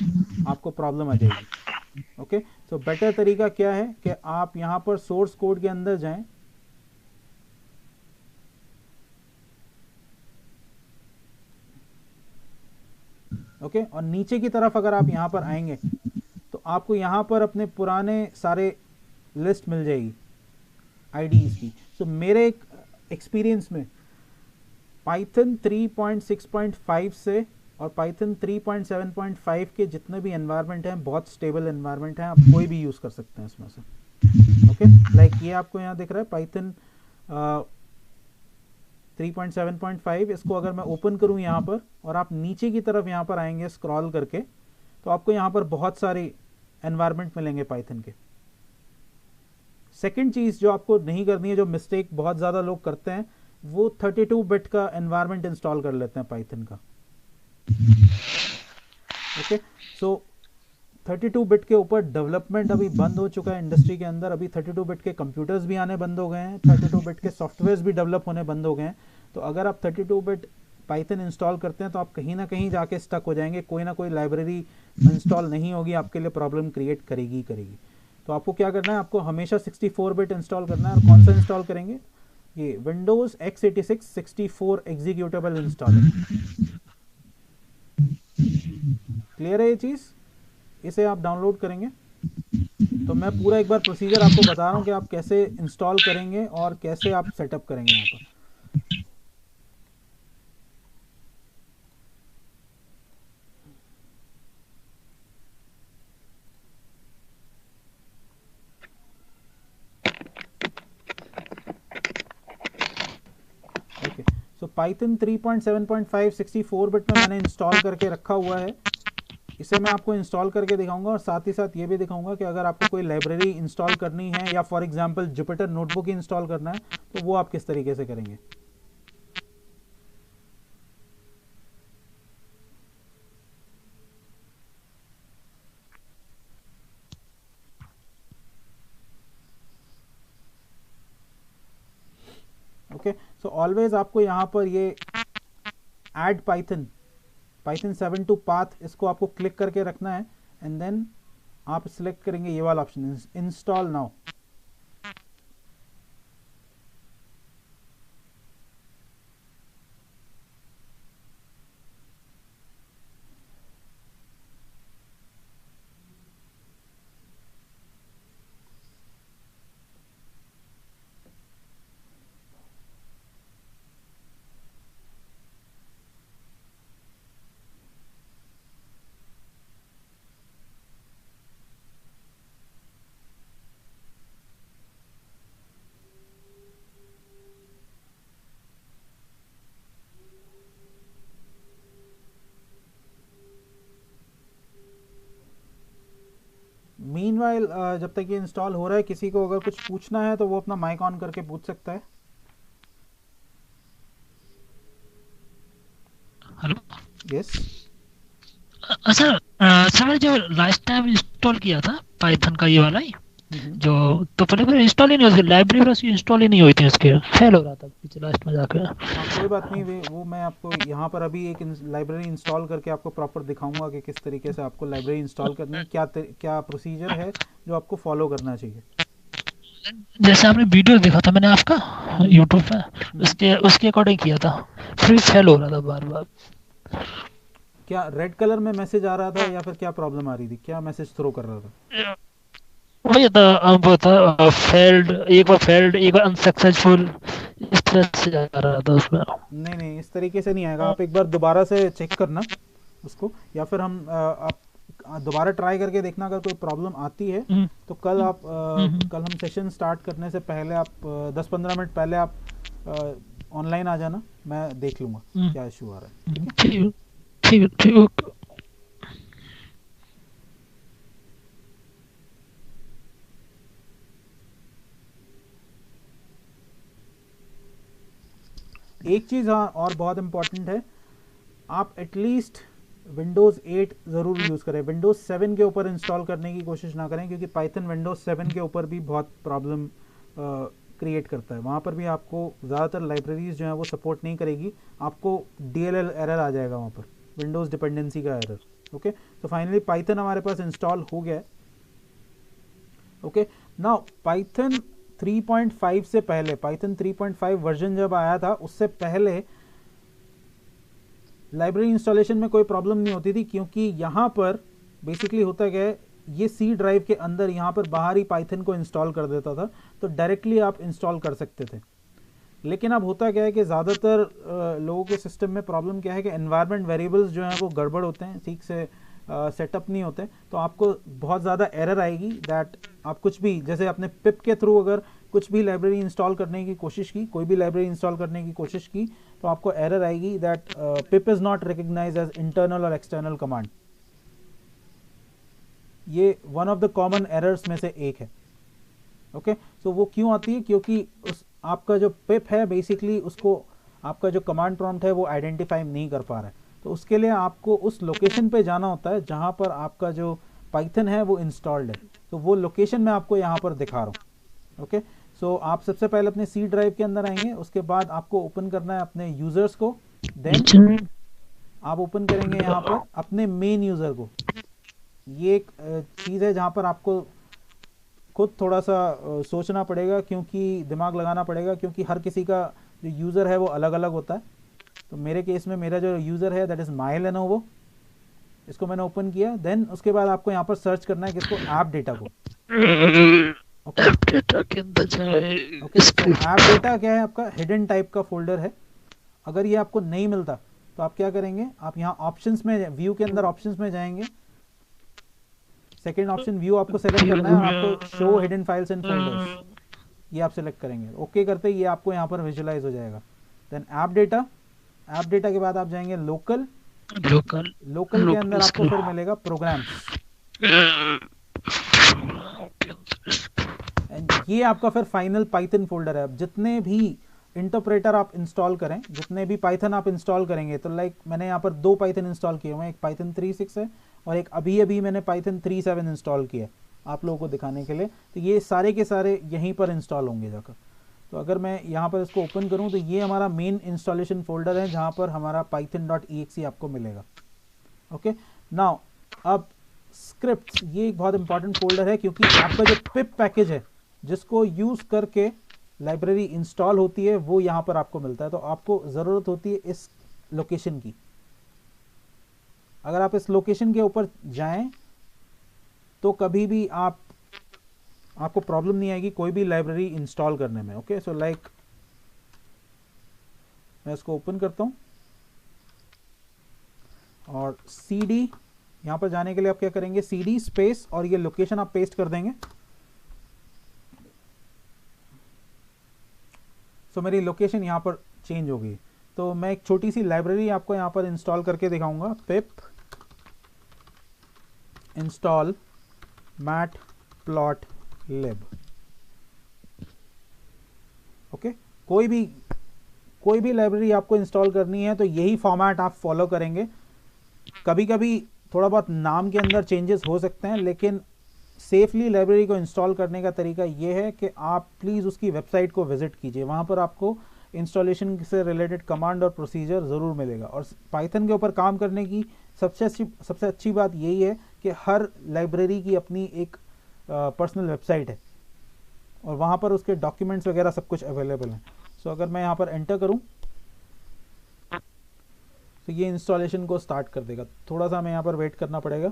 आपको प्रॉब्लम आ जाएगी। ओके, सो बेटर तरीका क्या है कि आप यहाँ पर सोर्स कोड के अंदर जाएं। ओके, और नीचे की तरफ अगर आप यहाँ पर आएंगे तो आपको यहाँ पर अपने पुराने सारे लिस्ट मिल जाएगी आईडीज़ की। सो मेरे एक्सपीरियंस में पाइथन 3.6.5 से और पाइथन 3.7.5 के जितने भी एनवायरनमेंट हैं बहुत स्टेबल एनवायरनमेंट हैं, आप कोई भी यूज़ कर सकते हैं इसमें से। ओके, लाइक ये आपको यहाँ दिख रहा है पाइथन 3.7.5। इसको अगर मैं ओपन करूँ यहाँ पर और आप नीचे की तरफ यहाँ पर आएंगे स्क्रॉल करके, तो आपको यहाँ पर बहुत सारे एनवायरनमेंट मिलेंगे पाइथन के। सेकंड चीज़ जो आपको नहीं करनी है, जो मिस्टेक बहुत ज़्यादा लोग करते हैं, वो 32 बिट का एनवायरनमेंट इंस्टॉल कर लेते हैं पाइथन का। ओके, सो 32 बिट के ऊपर डेवलपमेंट अभी बंद हो चुका है इंडस्ट्री के अंदर। अभी 32 बिट के कंप्यूटर्स भी आने बंद हो गए हैं, 32 बिट के सॉफ्टवेयर्स भी डेवलप होने बंद हो गए हैं। तो अगर आप 32 बिट पाइथन इंस्टॉल करते हैं तो आप कहीं ना कहीं जाके स्टक हो जाएंगे, कोई ना कोई लाइब्रेरी इंस्टॉल नहीं होगी, आपके लिए प्रॉब्लम क्रिएट करेगी करेगी। तो आपको क्या करना है, आपको हमेशा 64 बिट इंस्टॉल करना है। और कौन सा इंस्टॉल करेंगे, ये विंडोज़ x86 64 एग्जीक्यूटेबल इंस्टॉल है। क्लियर है ये चीज़? इसे आप डाउनलोड करेंगे। तो मैं पूरा एक बार प्रोसीजर आपको बता रहा हूँ कि आप कैसे इंस्टॉल करेंगे और कैसे आप सेटअप करेंगे यहाँ पर। ओके, सो पाइथन 3.7.5 64 बिट में मैंने इंस्टॉल करके रखा हुआ है। इसे मैं आपको इंस्टॉल करके दिखाऊंगा और साथ ही साथ ये भी दिखाऊंगा कि अगर आपको कोई लाइब्रेरी इंस्टॉल करनी है या for example Jupyter notebook install करना है तो वो आप किस तरीके से करेंगे। ओके, सो ऑलवेज आपको यहाँ पर ये ऐड पाइथन 7 टू पाथ, इसको आपको क्लिक करके रखना है एंड देन आप सिलेक्ट करेंगे ये वाला ऑप्शन, इंस्टॉल नाउ। मीनवाइल जब तक ये इंस्टॉल हो रहा है, किसी को अगर कुछ पूछना है तो वो अपना माइक ऑन करके पूछ सकता है। हेलो। यस। सर मैंने जो लास्ट टाइम इंस्टॉल किया था पाइथन का ये वाला ही जो, तो पहले इंस्टॉल ही नहीं हुआ, लाइब्रेरी बस इंस्टॉल ही नहीं हुई थी उसके, फेल हो रहा था पीछे लास्ट में जाकर। हाँ कोई बात नहीं, वो मैं आपको यहाँ पर अभी एक लाइब्रेरी इंस्टॉल करके आपको प्रॉपर दिखाऊंगा कि किस तरीके से आपको लाइब्रेरी इंस्टॉल करनी है, क्या प्रोसीजर है जो आपको फॉलो करना चाहिए। जैसे आपने वीडियो देखा था मैंने आपका यूट्यूब पे, उसके अकॉर्डिंग किया था, फिर फेल हो रहा था बार बार। क्या रेड कलर में मैसेज आ रहा था या फिर क्या प्रॉब्लम आ रही थी, क्या मैसेज थ्रो कर रहा था? वही था, वो था फेल्ड, एक बार फेल्ड, एक बार अनसक्सेसफुल, इस तरह से आ रहा था उसमें। नहीं इस तरीके से नहीं आएगा, आप एक बार दोबारा से चेक करना उसको, या फिर आप दोबारा ट्राई करके देखना। अगर कोई प्रॉब्लम आती है तो कल हम सेशन स्टार्ट करने से पहले आप 10-15 मिनट पहले आप ऑनलाइन आ जाना, मैं देख लूँगा क्या इशू आ रहा है। ठीक। एक चीज़ हाँ और बहुत इम्पॉर्टेंट है, आप एटलीस्ट विंडोज़ 8 ज़रूर यूज़ करें, विंडोज़ 7 के ऊपर इंस्टॉल करने की कोशिश ना करें, क्योंकि पाइथन विंडोज़ 7 के ऊपर भी बहुत प्रॉब्लम क्रिएट करता है। वहाँ पर भी आपको ज़्यादातर लाइब्रेरीज जो हैं वो सपोर्ट नहीं करेगी, आपको DLL एरर आ जाएगा वहाँ पर, विंडोज़ डिपेंडेंसी का एरर। ओके, तो फाइनली पाइथन हमारे पास इंस्टॉल हो गया है। ओके, नाउ पाइथन 3.5 से पहले, पाइथन 3.5 वर्जन जब आया था उससे पहले लाइब्रेरी इंस्टॉलेशन में कोई प्रॉब्लम नहीं होती थी, क्योंकि यहाँ पर बेसिकली होता क्या है, ये सी ड्राइव के अंदर यहाँ पर बाहर ही पाइथन को इंस्टॉल कर देता था, तो डायरेक्टली आप इंस्टॉल कर सकते थे। लेकिन अब होता क्या है कि ज़्यादातर लोगों के सिस्टम में प्रॉब्लम क्या है कि एनवायरनमेंट वेरिएबल्स जो हैं वो गड़बड़ होते हैं, ठीक से सेटअप नहीं होते, तो आपको बहुत ज़्यादा एरर आएगी दैट आप कुछ भी, जैसे अपने पिप के थ्रू अगर कुछ भी लाइब्रेरी इंस्टॉल करने की कोशिश की, कोई भी लाइब्रेरी इंस्टॉल करने की कोशिश की, तो आपको एरर आएगी that pip is not recognise as internal और एक्सटर्नल कमांड। ये one of the common errors में से एक है। ओके, सो वो क्यों आती है, क्योंकि उस आपका जो पिप है बेसिकली उसको आपका जो कमांड प्रॉम्प्ट है वो आइडेंटिफाई नहीं कर पा रहा है, तो उसके लिए आपको उस लोकेशन पे जाना होता है जहाँ पर आपका जो पाइथन है वो इंस्टॉल्ड है। तो वो लोकेशन मैं आपको यहाँ पर दिखा रहा हूँ। ओके, सो आप सबसे पहले अपने सी ड्राइव के अंदर आएंगे, उसके बाद आपको ओपन करना है अपने यूजर्स को, देन आप ओपन करेंगे यहाँ पर अपने मेन यूजर को। ये एक चीज़ है जहाँ पर आपको खुद थोड़ा सा सोचना पड़ेगा, क्योंकि दिमाग लगाना पड़ेगा, क्योंकि हर किसी का जो यूज़र है वो अलग अलग होता है। तो मेरे केस में मेरा जो यूज़र है दैट इज़ माई लेनोवो, इसको मैंने ओपन किया, देन उसके बाद आपको यहाँ पर सर्च करना है किसको, ऐप डेटा को। ऐप डेटा के अंदर जाए। ऐप डेटा क्या है, आपका हिडन टाइप का फोल्डर है। अगर ये आपको नहीं मिलता तो आप क्या करेंगे, आप यहाँ ऑप्शंस में, व्यू के अंदर ऑप्शंस में जाएंगे, सेकेंड ऑप्शन व्यू आपको सेलेक्ट करना है और आपको show hidden files and folders, ये आप सेलेक्ट करेंगे। ओके करते ही ये आपको यहाँ पर विजुलाइज हो जाएगा। Then app data, app data के बाद आप जाएंगे लोकल के अंदर आपको फिर मिलेगा प्रोग्राम्स, ये आपका फिर फाइनल पाइथन फोल्डर है। अब जितने भी इंटरप्रेटर आप इंस्टॉल करें, जितने भी पाइथन आप इंस्टॉल करेंगे, तो लाइक मैंने यहाँ पर 2 पाइथन इंस्टॉल किए हुए हैं, एक पाइथन 3.6 है और एक अभी मैंने पाइथन 3.7 इंस्टॉल किया है आप लोगों को दिखाने के लिए। तो ये सारे के सारे यहीं पर इंस्टॉल होंगे जाकर। तो अगर मैं यहाँ पर इसको ओपन करूँ तो ये हमारा मेन इंस्टॉलेशन फोल्डर है जहाँ पर हमारा python.exe आपको मिलेगा। ओके, नाउ अब स्क्रिप्ट्स, ये एक बहुत इंपॉर्टेंट फोल्डर है, क्योंकि आपका जो पिप पैकेज है जिसको यूज़ करके लाइब्रेरी इंस्टॉल होती है वो यहाँ पर आपको मिलता है। तो आपको ज़रूरत होती है इस लोकेशन की। अगर आप इस लोकेशन के ऊपर जाएं तो कभी भी आपको प्रॉब्लम नहीं आएगी कोई भी लाइब्रेरी इंस्टॉल करने में। ओके, सो लाइक मैं इसको ओपन करता हूं और cd, यहां पर जाने के लिए आप क्या करेंगे, cd स्पेस और ये लोकेशन आप पेस्ट कर देंगे। सो मेरी लोकेशन यहां पर चेंज हो गई। तो मैं एक छोटी सी लाइब्रेरी आपको यहां पर इंस्टॉल करके दिखाऊंगा, pip install mat matplotlib। Okay, कोई भी लाइब्रेरी आपको इंस्टॉल करनी है तो यही फॉर्मेट आप फॉलो करेंगे। कभी कभी थोड़ा बहुत नाम के अंदर चेंजेस हो सकते हैं, लेकिन सेफली लाइब्रेरी को इंस्टॉल करने का तरीका ये है कि आप प्लीज़ उसकी वेबसाइट को विज़िट कीजिए, वहाँ पर आपको इंस्टॉलेशन से रिलेटेड कमांड और प्रोसीजर ज़रूर मिलेगा। और पाइथन के ऊपर काम करने की सबसे अच्छी बात यही है कि हर लाइब्रेरी की अपनी एक पर्सनल वेबसाइट है और वहाँ पर उसके डॉक्यूमेंट्स वगैरह सब कुछ अवेलेबल हैं। सो अगर मैं यहाँ पर एंटर करूँ तो ये इंस्टॉलेशन को स्टार्ट कर देगा। थोड़ा सा हमें यहाँ पर वेट करना पड़ेगा।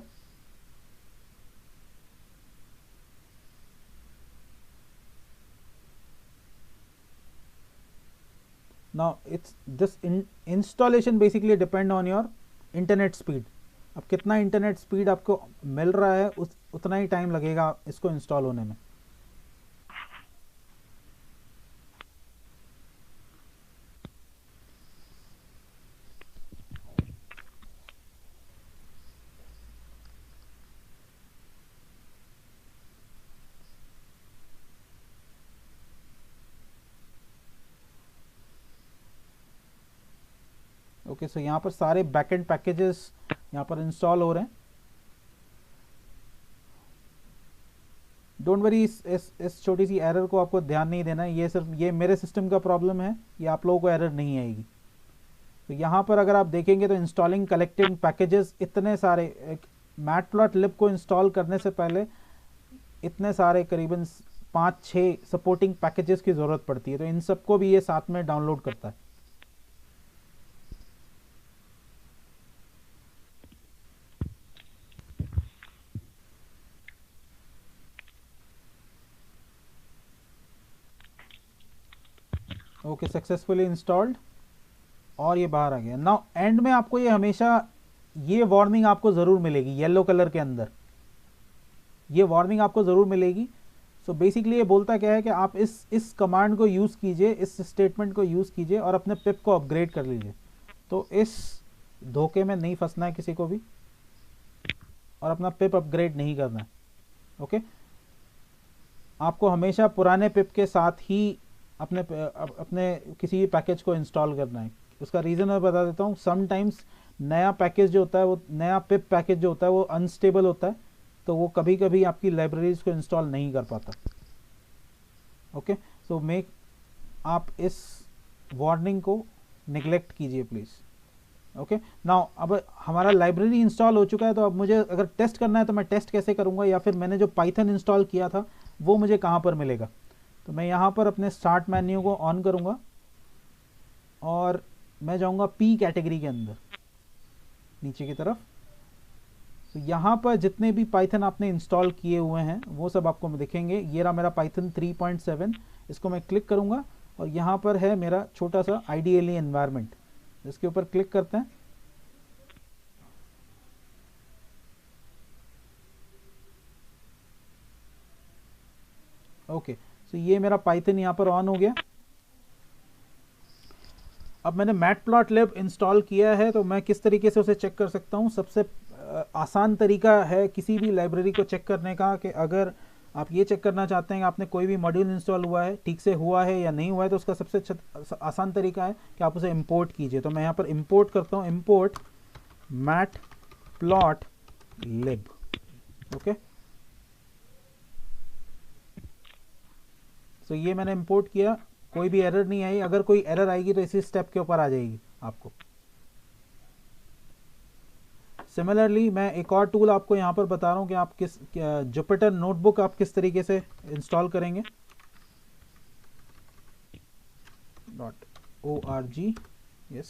Now this installation basically depend on your internet speed। अब कितना इंटरनेट स्पीड आपको मिल रहा है उतना ही टाइम लगेगा इसको इंस्टॉल होने में। ओके, सो यहाँ पर सारे बैकएंड पैकेजेस यहाँ पर इंस्टॉल हो रहे हैं। डोंट वरी, इस छोटी सी एरर को आपको ध्यान नहीं देना है, ये सिर्फ ये मेरे सिस्टम का प्रॉब्लम है, ये आप लोगों को एरर नहीं आएगी। तो यहाँ पर अगर आप देखेंगे तो इंस्टॉलिंग कलेक्टिंग पैकेजेस इतने सारे, मैटप्लॉटलिब को इंस्टॉल करने से पहले इतने सारे करीबन 5-6 सपोर्टिंग पैकेजेस की ज़रूरत पड़ती है, तो इन सबको भी ये साथ में डाउनलोड करता है। ओके, सक्सेसफुली इंस्टॉल्ड और ये बाहर आ गया। नाउ एंड में आपको ये हमेशा ये वार्निंग आपको ज़रूर मिलेगी येलो कलर के अंदर, ये वार्निंग आपको ज़रूर मिलेगी। सो बेसिकली ये बोलता क्या है कि आप इस कमांड को यूज़ कीजिए, इस स्टेटमेंट को यूज़ कीजिए और अपने पिप को अपग्रेड कर लीजिए। तो इस धोखे में नहीं फंसना है किसी को भी और अपना पिप अपग्रेड नहीं करना है। ओके, आपको हमेशा पुराने पिप के साथ ही अपने किसी भी पैकेज को इंस्टॉल करना है। उसका रीज़न मैं बता देता हूँ। समटाइम्स नया पैकेज जो होता है, वो नया पिप पैकेज जो होता है वो अनस्टेबल होता है, तो वो कभी कभी आपकी लाइब्रेरीज को इंस्टॉल नहीं कर पाता। ओके, सो मेक आप इस वार्निंग को निगलेक्ट कीजिए प्लीज़। ओके, नाउ अब हमारा लाइब्रेरी इंस्टॉल हो चुका है, तो अब मुझे अगर टेस्ट करना है तो मैं टेस्ट कैसे करूँगा, या फिर मैंने जो पाइथन इंस्टॉल किया था वो मुझे कहाँ पर मिलेगा। तो मैं यहाँ पर अपने स्टार्ट मेन्यू को ऑन करूँगा और मैं जाऊँगा पी कैटेगरी के अंदर नीचे की तरफ। तो यहाँ पर जितने भी पाइथन आपने इंस्टॉल किए हुए हैं वो सब आपको दिखेंगे। ये रहा मेरा पाइथन 3.7, इसको मैं क्लिक करूँगा और यहाँ पर है मेरा छोटा सा आइडियली एनवायरनमेंट, इसके ऊपर क्लिक करते हैं। ओके, तो ये मेरा पाइथन यहाँ पर ऑन हो गया। अब मैंने मैटप्लॉटलिब इंस्टॉल किया है, तो मैं किस तरीके से उसे चेक कर सकता हूँ। सबसे आसान तरीका है किसी भी लाइब्रेरी को चेक करने का कि अगर आप ये चेक करना चाहते हैं कि आपने कोई भी मॉड्यूल इंस्टॉल हुआ है, ठीक से हुआ है या नहीं हुआ है, तो उसका सबसे आसान तरीका है कि आप उसे इंपोर्ट कीजिए। तो मैं यहाँ पर इंपोर्ट करता हूँ, इंपोर्ट मैटप्लॉटलिब। ओके, तो ये मैंने इंपोर्ट किया, कोई भी एरर नहीं आई। अगर कोई एरर आएगी तो इसी स्टेप के ऊपर आ जाएगी आपको। सिमिलरली मैं एक और टूल आपको यहाँ पर बता रहा हूँ कि आप किस जुपिटर नोटबुक आप किस तरीके से इंस्टॉल करेंगे। .org, yes.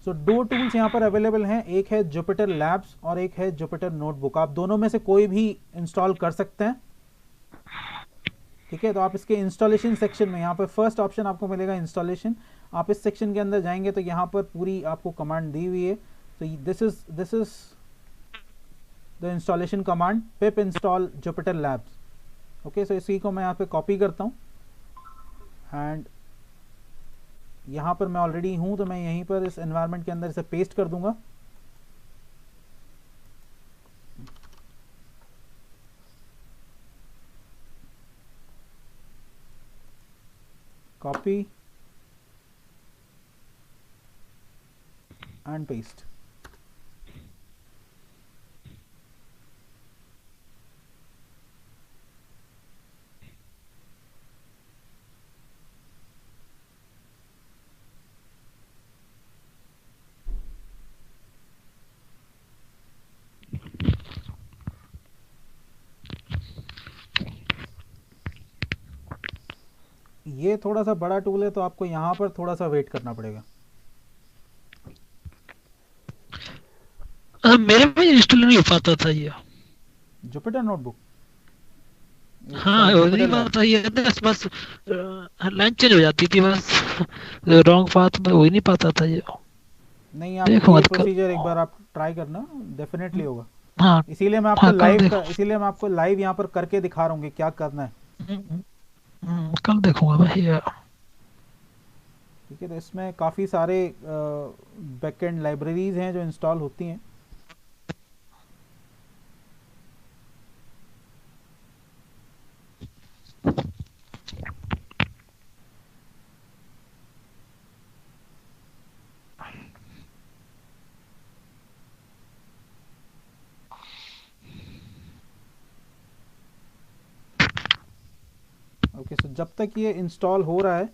सो 2 टूल्स यहाँ पर अवेलेबल हैं, एक है जुपिटर लैब्स और एक है जुपिटर नोटबुक। आप दोनों में से कोई भी इंस्टॉल कर सकते हैं, ठीक है। तो आप इसके इंस्टॉलेशन सेक्शन में, यहाँ पर फर्स्ट ऑप्शन आपको मिलेगा इंस्टॉलेशन। आप इस सेक्शन के अंदर जाएंगे तो यहाँ पर पूरी आपको कमांड दी हुई है। तो this is the installation command, pip install Jupyter labs. Okay, so इसी को मैं यहाँ पे कॉपी करता हूँ एंड यहाँ पर मैं ऑलरेडी हूँ, तो मैं यहीं पर इस एनवायरनमेंट के अंदर इसे पेस्ट कर दूंगा। Copy and paste. ये थोड़ा सा बड़ा टूल है तो आपको यहाँ पर थोड़ा सा वेट करना पड़ेगा। मेरे में इंस्टॉल नहीं हो पाता था ये। जुपिटर नोटबुक, हाँ वो नहीं जुपिटर लैब। पाता ये, बस लाइन चेंज हो जाती थी बस, रॉन्ग पाथ में हो ही नहीं पाता था ये। नहीं, आप देखूंगा ये तो कल। प्रोसीजर एक बार आप ट्राई करना, डेफिनेटली होगा। हाँ हाँ कल देखो। इसीलिए मैं आपको लाइव यहाँ पर करके दिखा रहा हूँ कि क्या करना है। कल देखूंगा भाई ये। ठीक है, तो इसमें काफ़ी सारे बैकएंड लाइब्रेरीज हैं जो इंस्टॉल होती हैं। ओके, सो जब तक ये इंस्टॉल हो रहा है,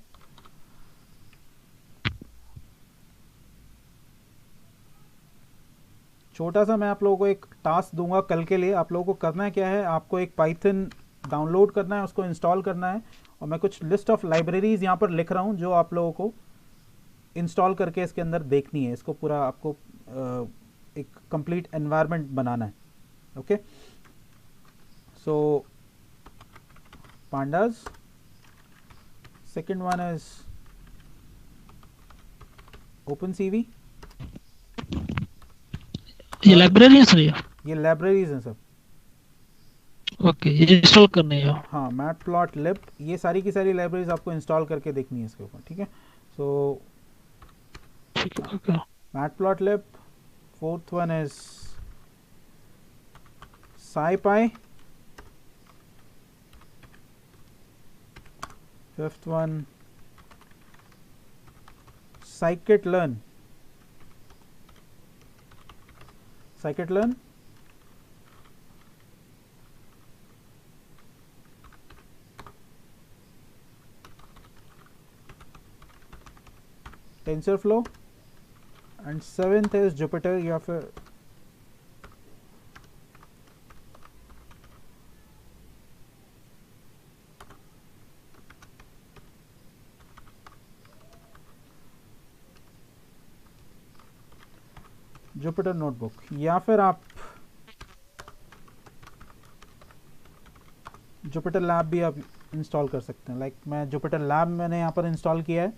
छोटा सा मैं आप लोगों को एक टास्क दूंगा कल के लिए। आप लोगों को करना क्या है, आपको एक पाइथन डाउनलोड करना है, उसको इंस्टॉल करना है, और मैं कुछ लिस्ट ऑफ लाइब्रेरीज यहाँ पर लिख रहा हूँ जो आप लोगों को इंस्टॉल करके इसके अंदर देखनी है। इसको पूरा आपको एक कंप्लीट एनवायरनमेंट बनाना है। Okay, so pandas, second one is OpenCV, ये लाइब्रेरी है सर ये? ये लाइब्रेरीज हैं सब। ओके, ये इंस्टॉल करने है। हाँ, मैटप्लॉटलिब, ये सारी की सारी लाइब्रेरीज आपको इंस्टॉल करके देखनी है इसके ऊपर। ठीक है, सो ठीक है okay. Matplotlib, fourth one is SciPy, fifth one scikit-learn, scikit-learn, TensorFlow, and seventh is Jupyter या फिर जुपिटर नोटबुक, या फिर आप जुपिटर लैब भी आप इंस्टॉल कर सकते हैं। लाइक मैं जुपिटर लैब मैंने यहाँ पर इंस्टॉल किया है।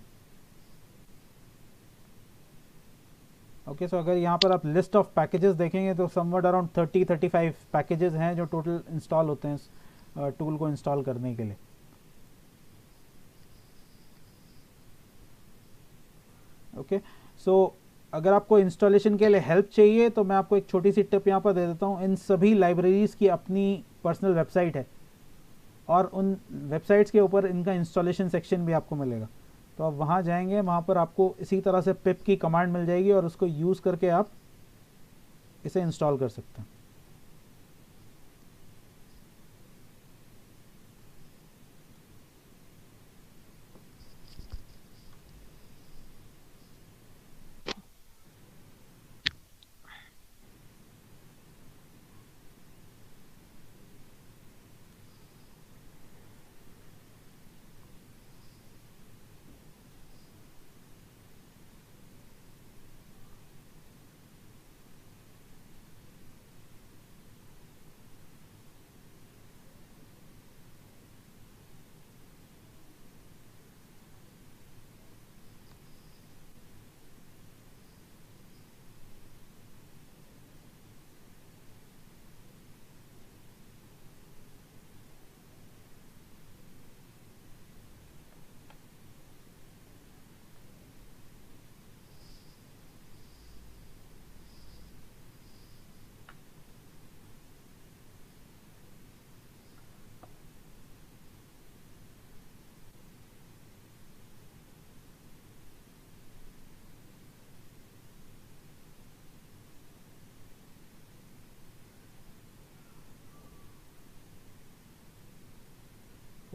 ओके, सो अगर यहाँ पर आप लिस्ट ऑफ पैकेजेस देखेंगे तो समवट अराउंड 30-35 पैकेजेस हैं जो टोटल इंस्टॉल होते हैं इस टूल को इंस्टॉल करने के लिए। ओके, सो अगर आपको इंस्टॉलेशन के लिए हेल्प चाहिए तो मैं आपको एक छोटी सी टिप यहाँ पर दे देता हूँ। इन सभी लाइब्रेरीज़ की अपनी पर्सनल वेबसाइट है, और उन वेबसाइट्स के ऊपर इनका इंस्टॉलेशन सेक्शन भी आपको मिलेगा। तो आप वहाँ जाएंगे, वहाँ पर आपको इसी तरह से पिप की कमांड मिल जाएगी और उसको यूज़ करके आप इसे इंस्टॉल कर सकते हैं।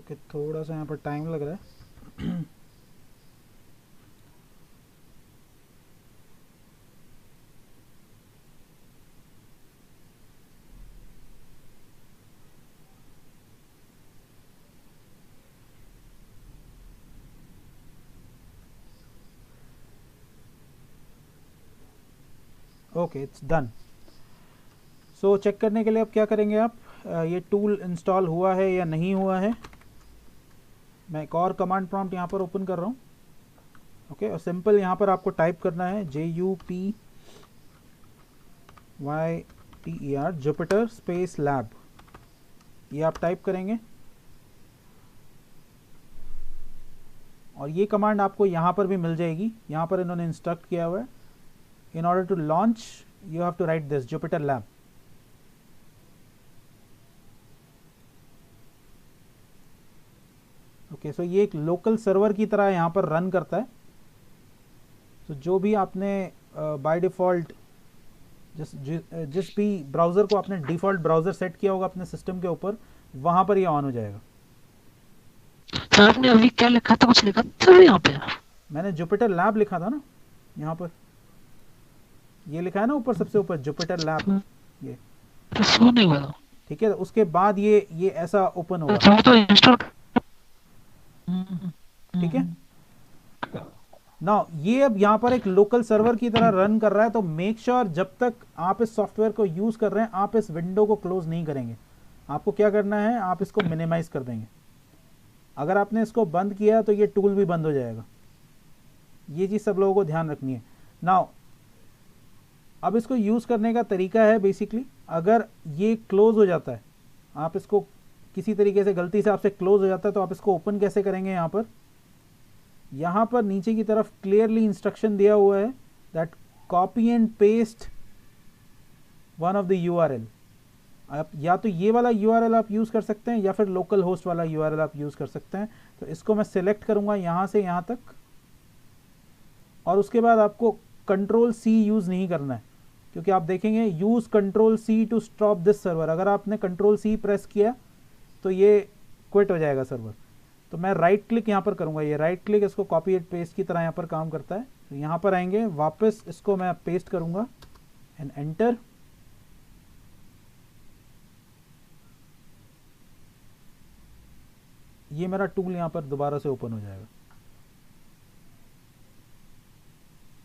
ओके, थोड़ा सा यहाँ पर टाइम लग रहा है। Okay, it's done. So check करने के लिए अब क्या करेंगे आप, ये टूल इंस्टॉल हुआ है या नहीं हुआ है। मैं एक और कमांड प्रॉम्प्ट यहाँ पर ओपन कर रहा हूँ। ओके, और सिंपल यहाँ पर आपको टाइप करना है JUPYTER जुपिटर स्पेस लैब, ये आप टाइप करेंगे और ये कमांड आपको यहाँ पर भी मिल जाएगी। यहाँ पर इन्होंने इंस्ट्रक्ट किया हुआ है, in order to launch you have to write this Jupyter Lab. Okay, so ये एक लोकल सर्वर की तरह यहाँ पर रन करता है। तो जो भी आपने बाय डिफ़ॉल्ट जिस भी ब्राउज़र को आपने डिफ़ॉल्ट ब्राउज़र सेट किया होगा अपने सिस्टम के ऊपर, वहाँ पर ये ऑन हो जाएगा। तो आपने अभी क्या लिखा था, कुछ लिखा था यहाँ पे? मैंने जुपिटर लैब लिखा था ना, यहाँ पर ये लिखा है ना ऊपर, सबसे ऊपर जुपिटर लैब, ये शो नहीं हुआ। ठीक है, उसके बाद ये ऐसा ओपन होगा। अच्छा, वो तो इंस्टॉल। ठीक है ना, ये अब यहाँ पर एक लोकल सर्वर की तरह रन कर रहा है। तो मेक श्योर जब तक आप इस सॉफ्टवेयर को यूज कर रहे हैं आप इस विंडो को क्लोज नहीं करेंगे। आपको क्या करना है, आप इसको मिनिमाइज कर देंगे। अगर आपने इसको बंद किया तो ये टूल भी बंद हो जाएगा। ये चीज सब लोगों को ध्यान रखनी है। नाउ अब इसको यूज करने का तरीका है बेसिकली, अगर ये क्लोज हो जाता है, आप इसको किसी तरीके से गलती से आपसे क्लोज हो जाता है, तो आप इसको ओपन कैसे करेंगे। यहाँ पर नीचे की तरफ क्लियरली इंस्ट्रक्शन दिया हुआ है that copy and paste one of the URL। आप या तो ये वाला URL आप यूज कर सकते हैं या फिर लोकल होस्ट वाला URL आप यूज कर सकते हैं। तो इसको मैं सिलेक्ट करूंगा यहाँ से यहाँ तक, और उसके बाद आपको Ctrl+C यूज नहीं करना है, क्योंकि आप देखेंगे use Ctrl+C to stop this server. अगर आपने Ctrl+C प्रेस किया तो ये क्विट हो जाएगा सर्वर। तो मैं राइट क्लिक यहाँ पर करूँगा, ये राइट क्लिक इसको कॉपी एंड पेस्ट की तरह यहाँ पर काम करता है। तो यहाँ पर आएंगे, वापस इसको मैं पेस्ट करूँगा एंड एंटर। ये मेरा टूल यहाँ पर दोबारा से ओपन हो जाएगा।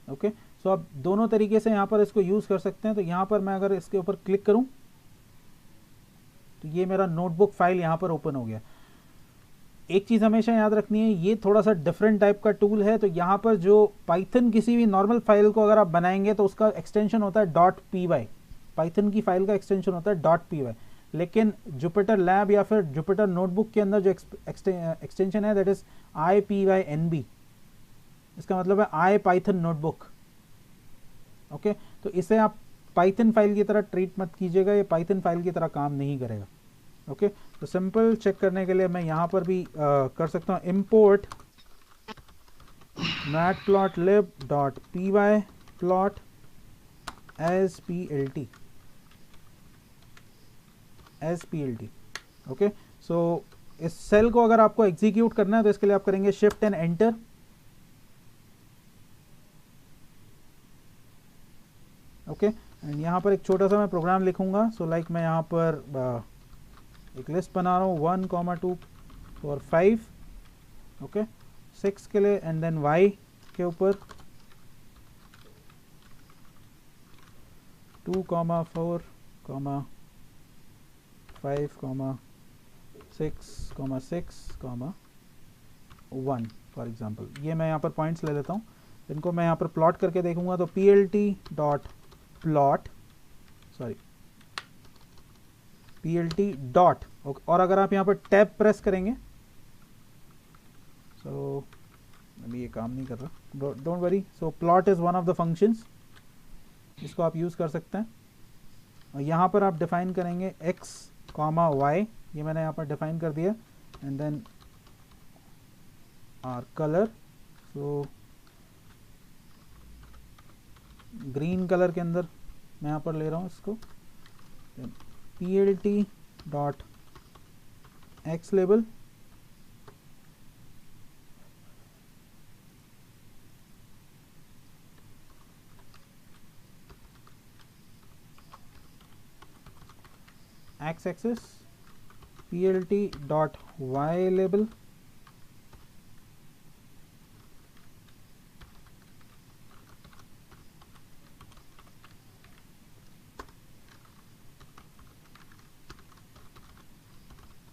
ओके, सो आप दोनों तरीके से यहाँ पर इसको यूज कर सकते हैं। तो यहाँ पर मैं अगर इसके ऊपर क्लिक करूँ तो ये मेरा नोटबुक फाइल यहाँ पर ओपन हो गया। एक चीज़ हमेशा याद रखनी है, ये थोड़ा सा डिफरेंट टाइप का टूल है। तो यहाँ पर जो पाइथन किसी भी नॉर्मल फाइल को अगर आप बनाएंगे तो उसका एक्सटेंशन होता है .py, पाइथन की फाइल का एक्सटेंशन होता है .py। लेकिन जुपिटर लैब या फिर जुपिटर नोटबुक के अंदर जो एक्सटेंशन है दैट इज IPYNB, इसका मतलब है IPython नोटबुक। ओके, तो इसे आप पाइथन फाइल की तरह ट्रीट मत कीजिएगा, ये पाइथन फाइल की तरह काम नहीं करेगा। ओके, तो सिंपल चेक करने के लिए मैं यहाँ पर भी कर सकता हूँ import matplotlib.py plot as plt। Okay, so इस सेल को अगर आपको एग्जीक्यूट करना है तो इसके लिए आप करेंगे shift and enter. Okay, and यहाँ पर एक छोटा सा मैं प्रोग्राम लिखूंगा। सो लाइक मैं यहाँ पर एक लिस्ट बना रहा हूँ 1, 2 और 5। ओके, 6 के लिए, एंड देन y के ऊपर 2, 4, 5, 6, 1 फॉर एग्जाम्पल। ये मैं यहाँ पर पॉइंट्स ले लेता हूँ, इनको मैं यहाँ पर प्लॉट करके देखूंगा। तो plt डॉट, और अगर आप यहाँ पर टैब प्रेस करेंगे, सो अभी ये काम नहीं कर रहा, don't worry. So plot is one of the functions, इसको आप यूज कर सकते हैं। और यहाँ पर आप डिफाइन करेंगे x, y, ये मैंने यहाँ पर डिफाइन कर दिया, and then our colour. So green colour के अंदर मैं यहाँ पर ले रहा हूँ इसको। plt dot x label, x axis plt dot y label,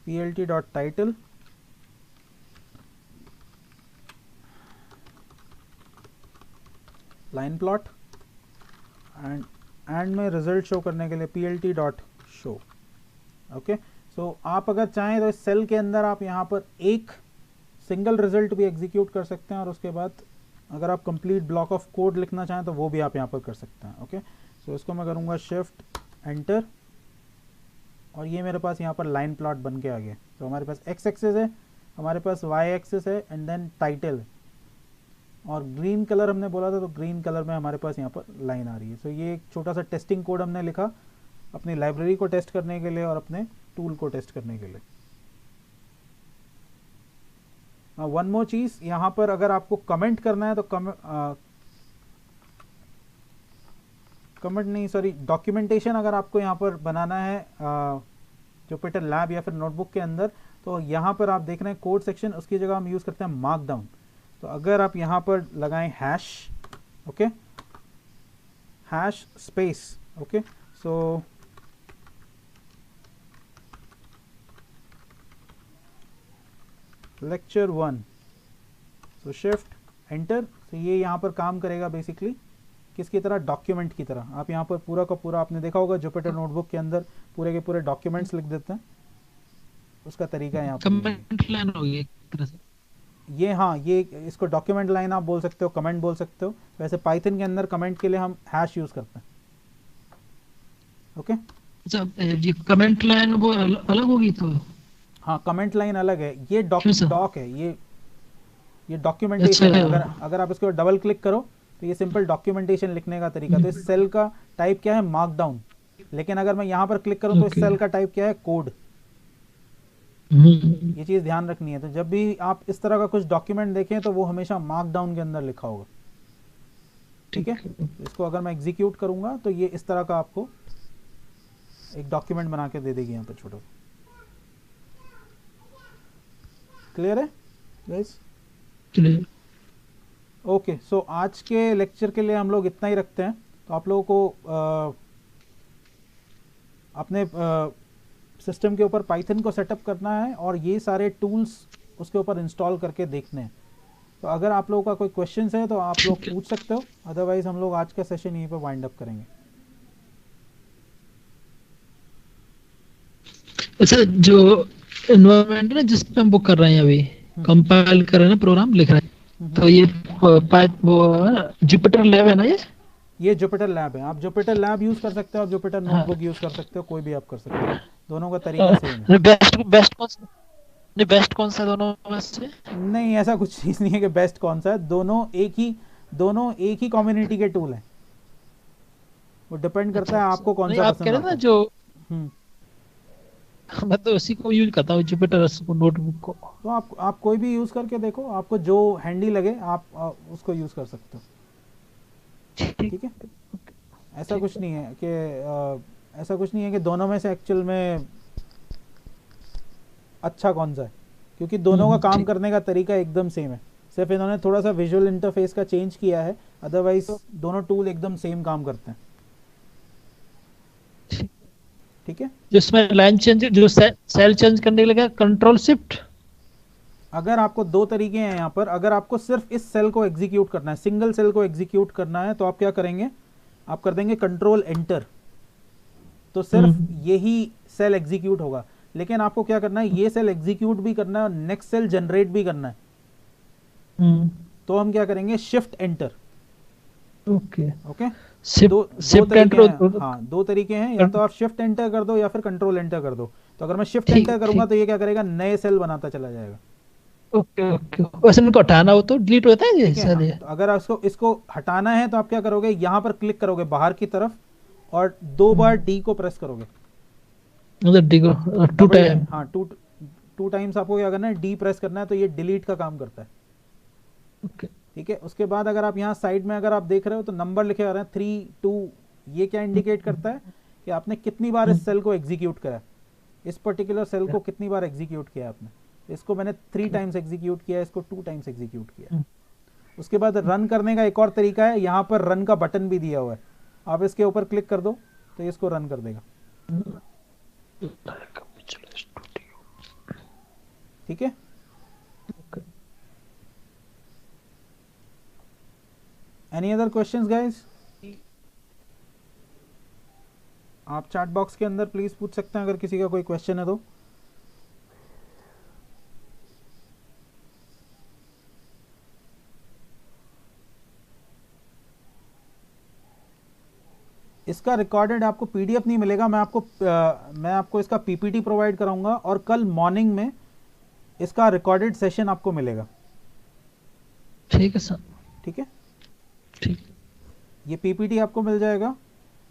plt dot title, line plot, and में रिजल्ट शो करने के लिए plt डॉट शो। ओके, सो आप अगर चाहें तो इस सेल के अंदर आप यहाँ पर एक सिंगल रिजल्ट भी एग्जीक्यूट कर सकते हैं, और उसके बाद अगर आप कंप्लीट ब्लॉक ऑफ कोड लिखना चाहें तो वो भी आप यहाँ पर कर सकते हैं। ओके, सो इसको मैं करूँगा शिफ्ट एंटर, और ये मेरे पास यहाँ पर लाइन प्लॉट बन के आ गया। तो हमारे पास x एक्सिस है, हमारे पास y एक्सिस है, एंड देन टाइटल, और ग्रीन कलर हमने बोला था तो ग्रीन कलर में हमारे पास यहाँ पर लाइन आ रही है। सो ये एक छोटा सा टेस्टिंग कोड हमने लिखा अपनी लाइब्रेरी को टेस्ट करने के लिए और अपने टूल को टेस्ट करने के लिए। वन मोर चीज़, यहाँ पर अगर आपको कमेंट करना है तो कमेंट नहीं, सॉरी, डॉक्यूमेंटेशन अगर आपको यहाँ पर बनाना है जुपिटर लैब या फिर नोटबुक के अंदर, तो यहाँ पर आप देख रहे हैं कोड सेक्शन, उसकी जगह हम यूज़ करते हैं मार्कडाउन। तो अगर आप यहाँ पर लगाएं hash, okay, hash space, okay, सो लेक्चर 1, सो शिफ्ट एंटर, तो ये यहाँ पर काम करेगा बेसिकली किसकी तरह, डॉक्यूमेंट की तरह। आप यहाँ पर पूरा का पूरा आपने देखा होगा जुपिटर नोटबुक के अंदर पूरे के पूरे डॉक्यूमेंट्स लिख देते हैं, उसका तरीका यहाँ पर कमेंट लाइन होगी एक तरह से ये। हाँ, ये इसको डॉक्यूमेंट लाइन आप बोल सकते हो, कमेंट बोल सकते हो। वैसे पाइथन के अंदर कमेंट के लिए हम हैश यूज करते हैं। ओके, अच्छा, ये कमेंट लाइन वो अलग होगी तो? हाँ, कमेंट लाइन अलग है, ये डॉक है, ये डॉक्यूमेंटेशन अच्छा, है। अगर आप इसको डबल क्लिक करो तो ये सिंपल डॉक्यूमेंटेशन लिखने का तरीका। तो इस सेल का टाइप क्या है, मार्कडाउन, लेकिन अगर मैं यहाँ पर क्लिक करूँ तो इस सेल का टाइप क्या है, कोड। ये चीज ध्यान रखनी है। तो जब भी आप इस तरह का कुछ डॉक्यूमेंट देखें तो वो हमेशा मार्कडाउन के अंदर लिखा होगा। ठीक है, इसको अगर मैं एग्जीक्यूट करूंगा तो ये इस तरह का आपको एक डॉक्यूमेंट बना के दे देगी यहाँ पे छोटा। क्लियर है गाइस? ओके, सो आज के लेक्चर के लिए हम लोग इतना ही रखते हैं। तो आप लोगों को अपने सिस्टम के ऊपर पाइथन को सेटअप करना है और ये सारे टूल्स उसके ऊपर इंस्टॉल करके देखने हैं। तो अगर आप लोगों का कोई क्वेश्चंस है तो आप लोग पूछ सकते हो, अदरवाइज हम लोग आज का सेशन यहीं पे वाइंड अप करेंगे। अच्छा, जो एनवायरनमेंट है जिस पे हम बुक कर रहे हैं अभी, कंपाइल कर रहे हैं, प्रोग्राम लिख रहे हैं, तो ये वो जुपिटर लैब है ना? ये जुपिटर लैब है। आप जुपिटर लैब यूज कर सकते हो, आप जुपिटर नोटबुक यूज कर सकते हो, कोई भी आप कर सकते हो। दोनों का तरीका सेम है। बेस्ट कौन सा दोनों में से? नहीं, ऐसा कुछ चीज नहीं है कि बेस्ट कौन सा है। दोनों एक ही कम्युनिटी के टूल हैं। वो डिपेंड करता है आपको कौन सा पसंद है। आप कह रहे ना जो मैं तो उसी को यूज करता हूँ, जुपिटर नोटबुक को। तो आप कोई भी यूज करके देखो, आपको जो हैंडी लगे आप उसको यूज कर सकते हो। ठीक है, ऐसा कुछ नहीं है कि दोनों में से एक्चुअल में अच्छा कौन सा है, क्योंकि दोनों का काम करने का तरीका एकदम सेम है। सिर्फ इन्होंने थोड़ा सा विजुअल इंटरफेस का चेंज किया है, अदरवाइज दोनों टूल एकदम सेम काम करते हैं। ठीक है, जिसमें लाइन चेंज, जो सेल चेंज करने के लिए कंट्रोल शिफ्ट। अगर आपको दो तरीके हैं यहाँ पर, अगर आपको सिर्फ इस सेल को एग्जीक्यूट करना है, सिंगल सेल को एग्जीक्यूट करना है, तो आप क्या करेंगे, आप कर देंगे कंट्रोल एंटर, तो सिर्फ यही सेल एग्जीक्यूट होगा। लेकिन आपको क्या करना है, ये सेल एग्जीक्यूट भी करना है और नेक्स्ट सेल जनरेट भी करना है। तो हम क्या करेंगे, शिफ्ट एंटर। ओके, दो तरीके हैं, या तो आप शिफ्ट एंटर कर दो या फिर कंट्रोल एंटर कर दो। तो अगर मैं शिफ्ट एंटर करूंगा तो ये क्या करेगा, नए सेल बनाता चला जाएगा। ओके, वैसे इनको हटाना हो तो डिलीट होता है ये। तो अगर इसको हटाना है तो आप क्या करोगे, यहाँ पर क्लिक करोगे बाहर की तरफ और 2 बार डी को प्रेस करोगे। डी को 2 टाइम, हाँ, 2 टाइम्स आपको क्या करना है, डी प्रेस करना है, तो ये डिलीट का काम करता है। ओके, ठीक है। उसके बाद अगर आप यहाँ साइड में अगर आप देख रहे हो तो नंबर लिखे आ रहे हैं 3, 2। ये क्या इंडिकेट करता है कि आपने कितनी बार इस सेल को एग्जीक्यूट करा है। इस पर्टिकुलर सेल को कितनी बार एग्जीक्यूट किया आपने, इसको मैंने 3 टाइम्स एग्जीक्यूट किया, इसको 2 टाइम्स एग्जीक्यूट किया। उसके बाद रन करने का एक और तरीका है, यहाँ पर रन का बटन भी दिया हुआ है, आप इसके ऊपर क्लिक कर दो तो ये इसको रन कर देगा। ठीक है, एनी अदर क्वेश्चंस गाइस? आप चैट बॉक्स के अंदर प्लीज पूछ सकते हैं अगर किसी का कोई क्वेश्चन है तो। इसका रिकॉर्डेड आपको पीडीएफ नहीं मिलेगा, मैं आपको इसका पीपीटी प्रोवाइड कराऊंगा और कल मॉर्निंग में इसका रिकॉर्डेड सेशन आपको मिलेगा। ठीक है सर। ठीक है, ठीक। ये पीपीटी आपको मिल जाएगा,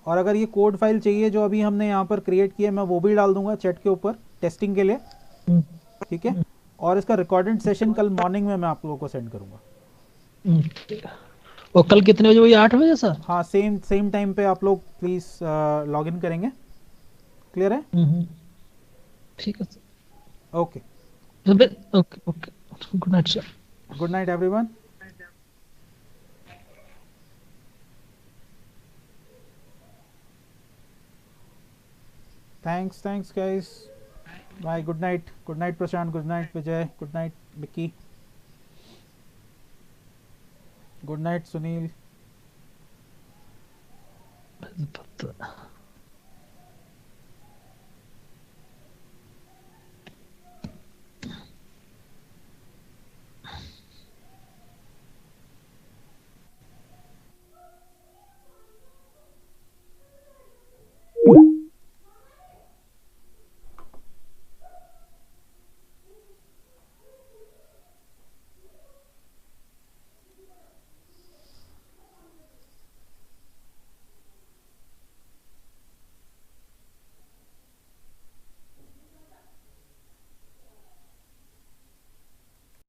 और अगर ये कोड फाइल चाहिए जो अभी हमने यहाँ पर क्रिएट किया है, मैं वो भी डाल दूंगा चैट के ऊपर टेस्टिंग के लिए। ठीक है, और इसका रिकॉर्डेड सेशन कल मॉर्निंग में मैं आप लोगों को सेंड करूंगा। और कल कितने बजे? वही 8 बजे सर? हाँ, सेम टाइम पे आप लोग प्लीज लॉग इन करेंगे। क्लियर है? ठीक है sir. Okay okay okay, good night sir. Good night everyone. Thanks guys, bye, good night Prashant, good night Vijay, good night Vicky, good night Sunil.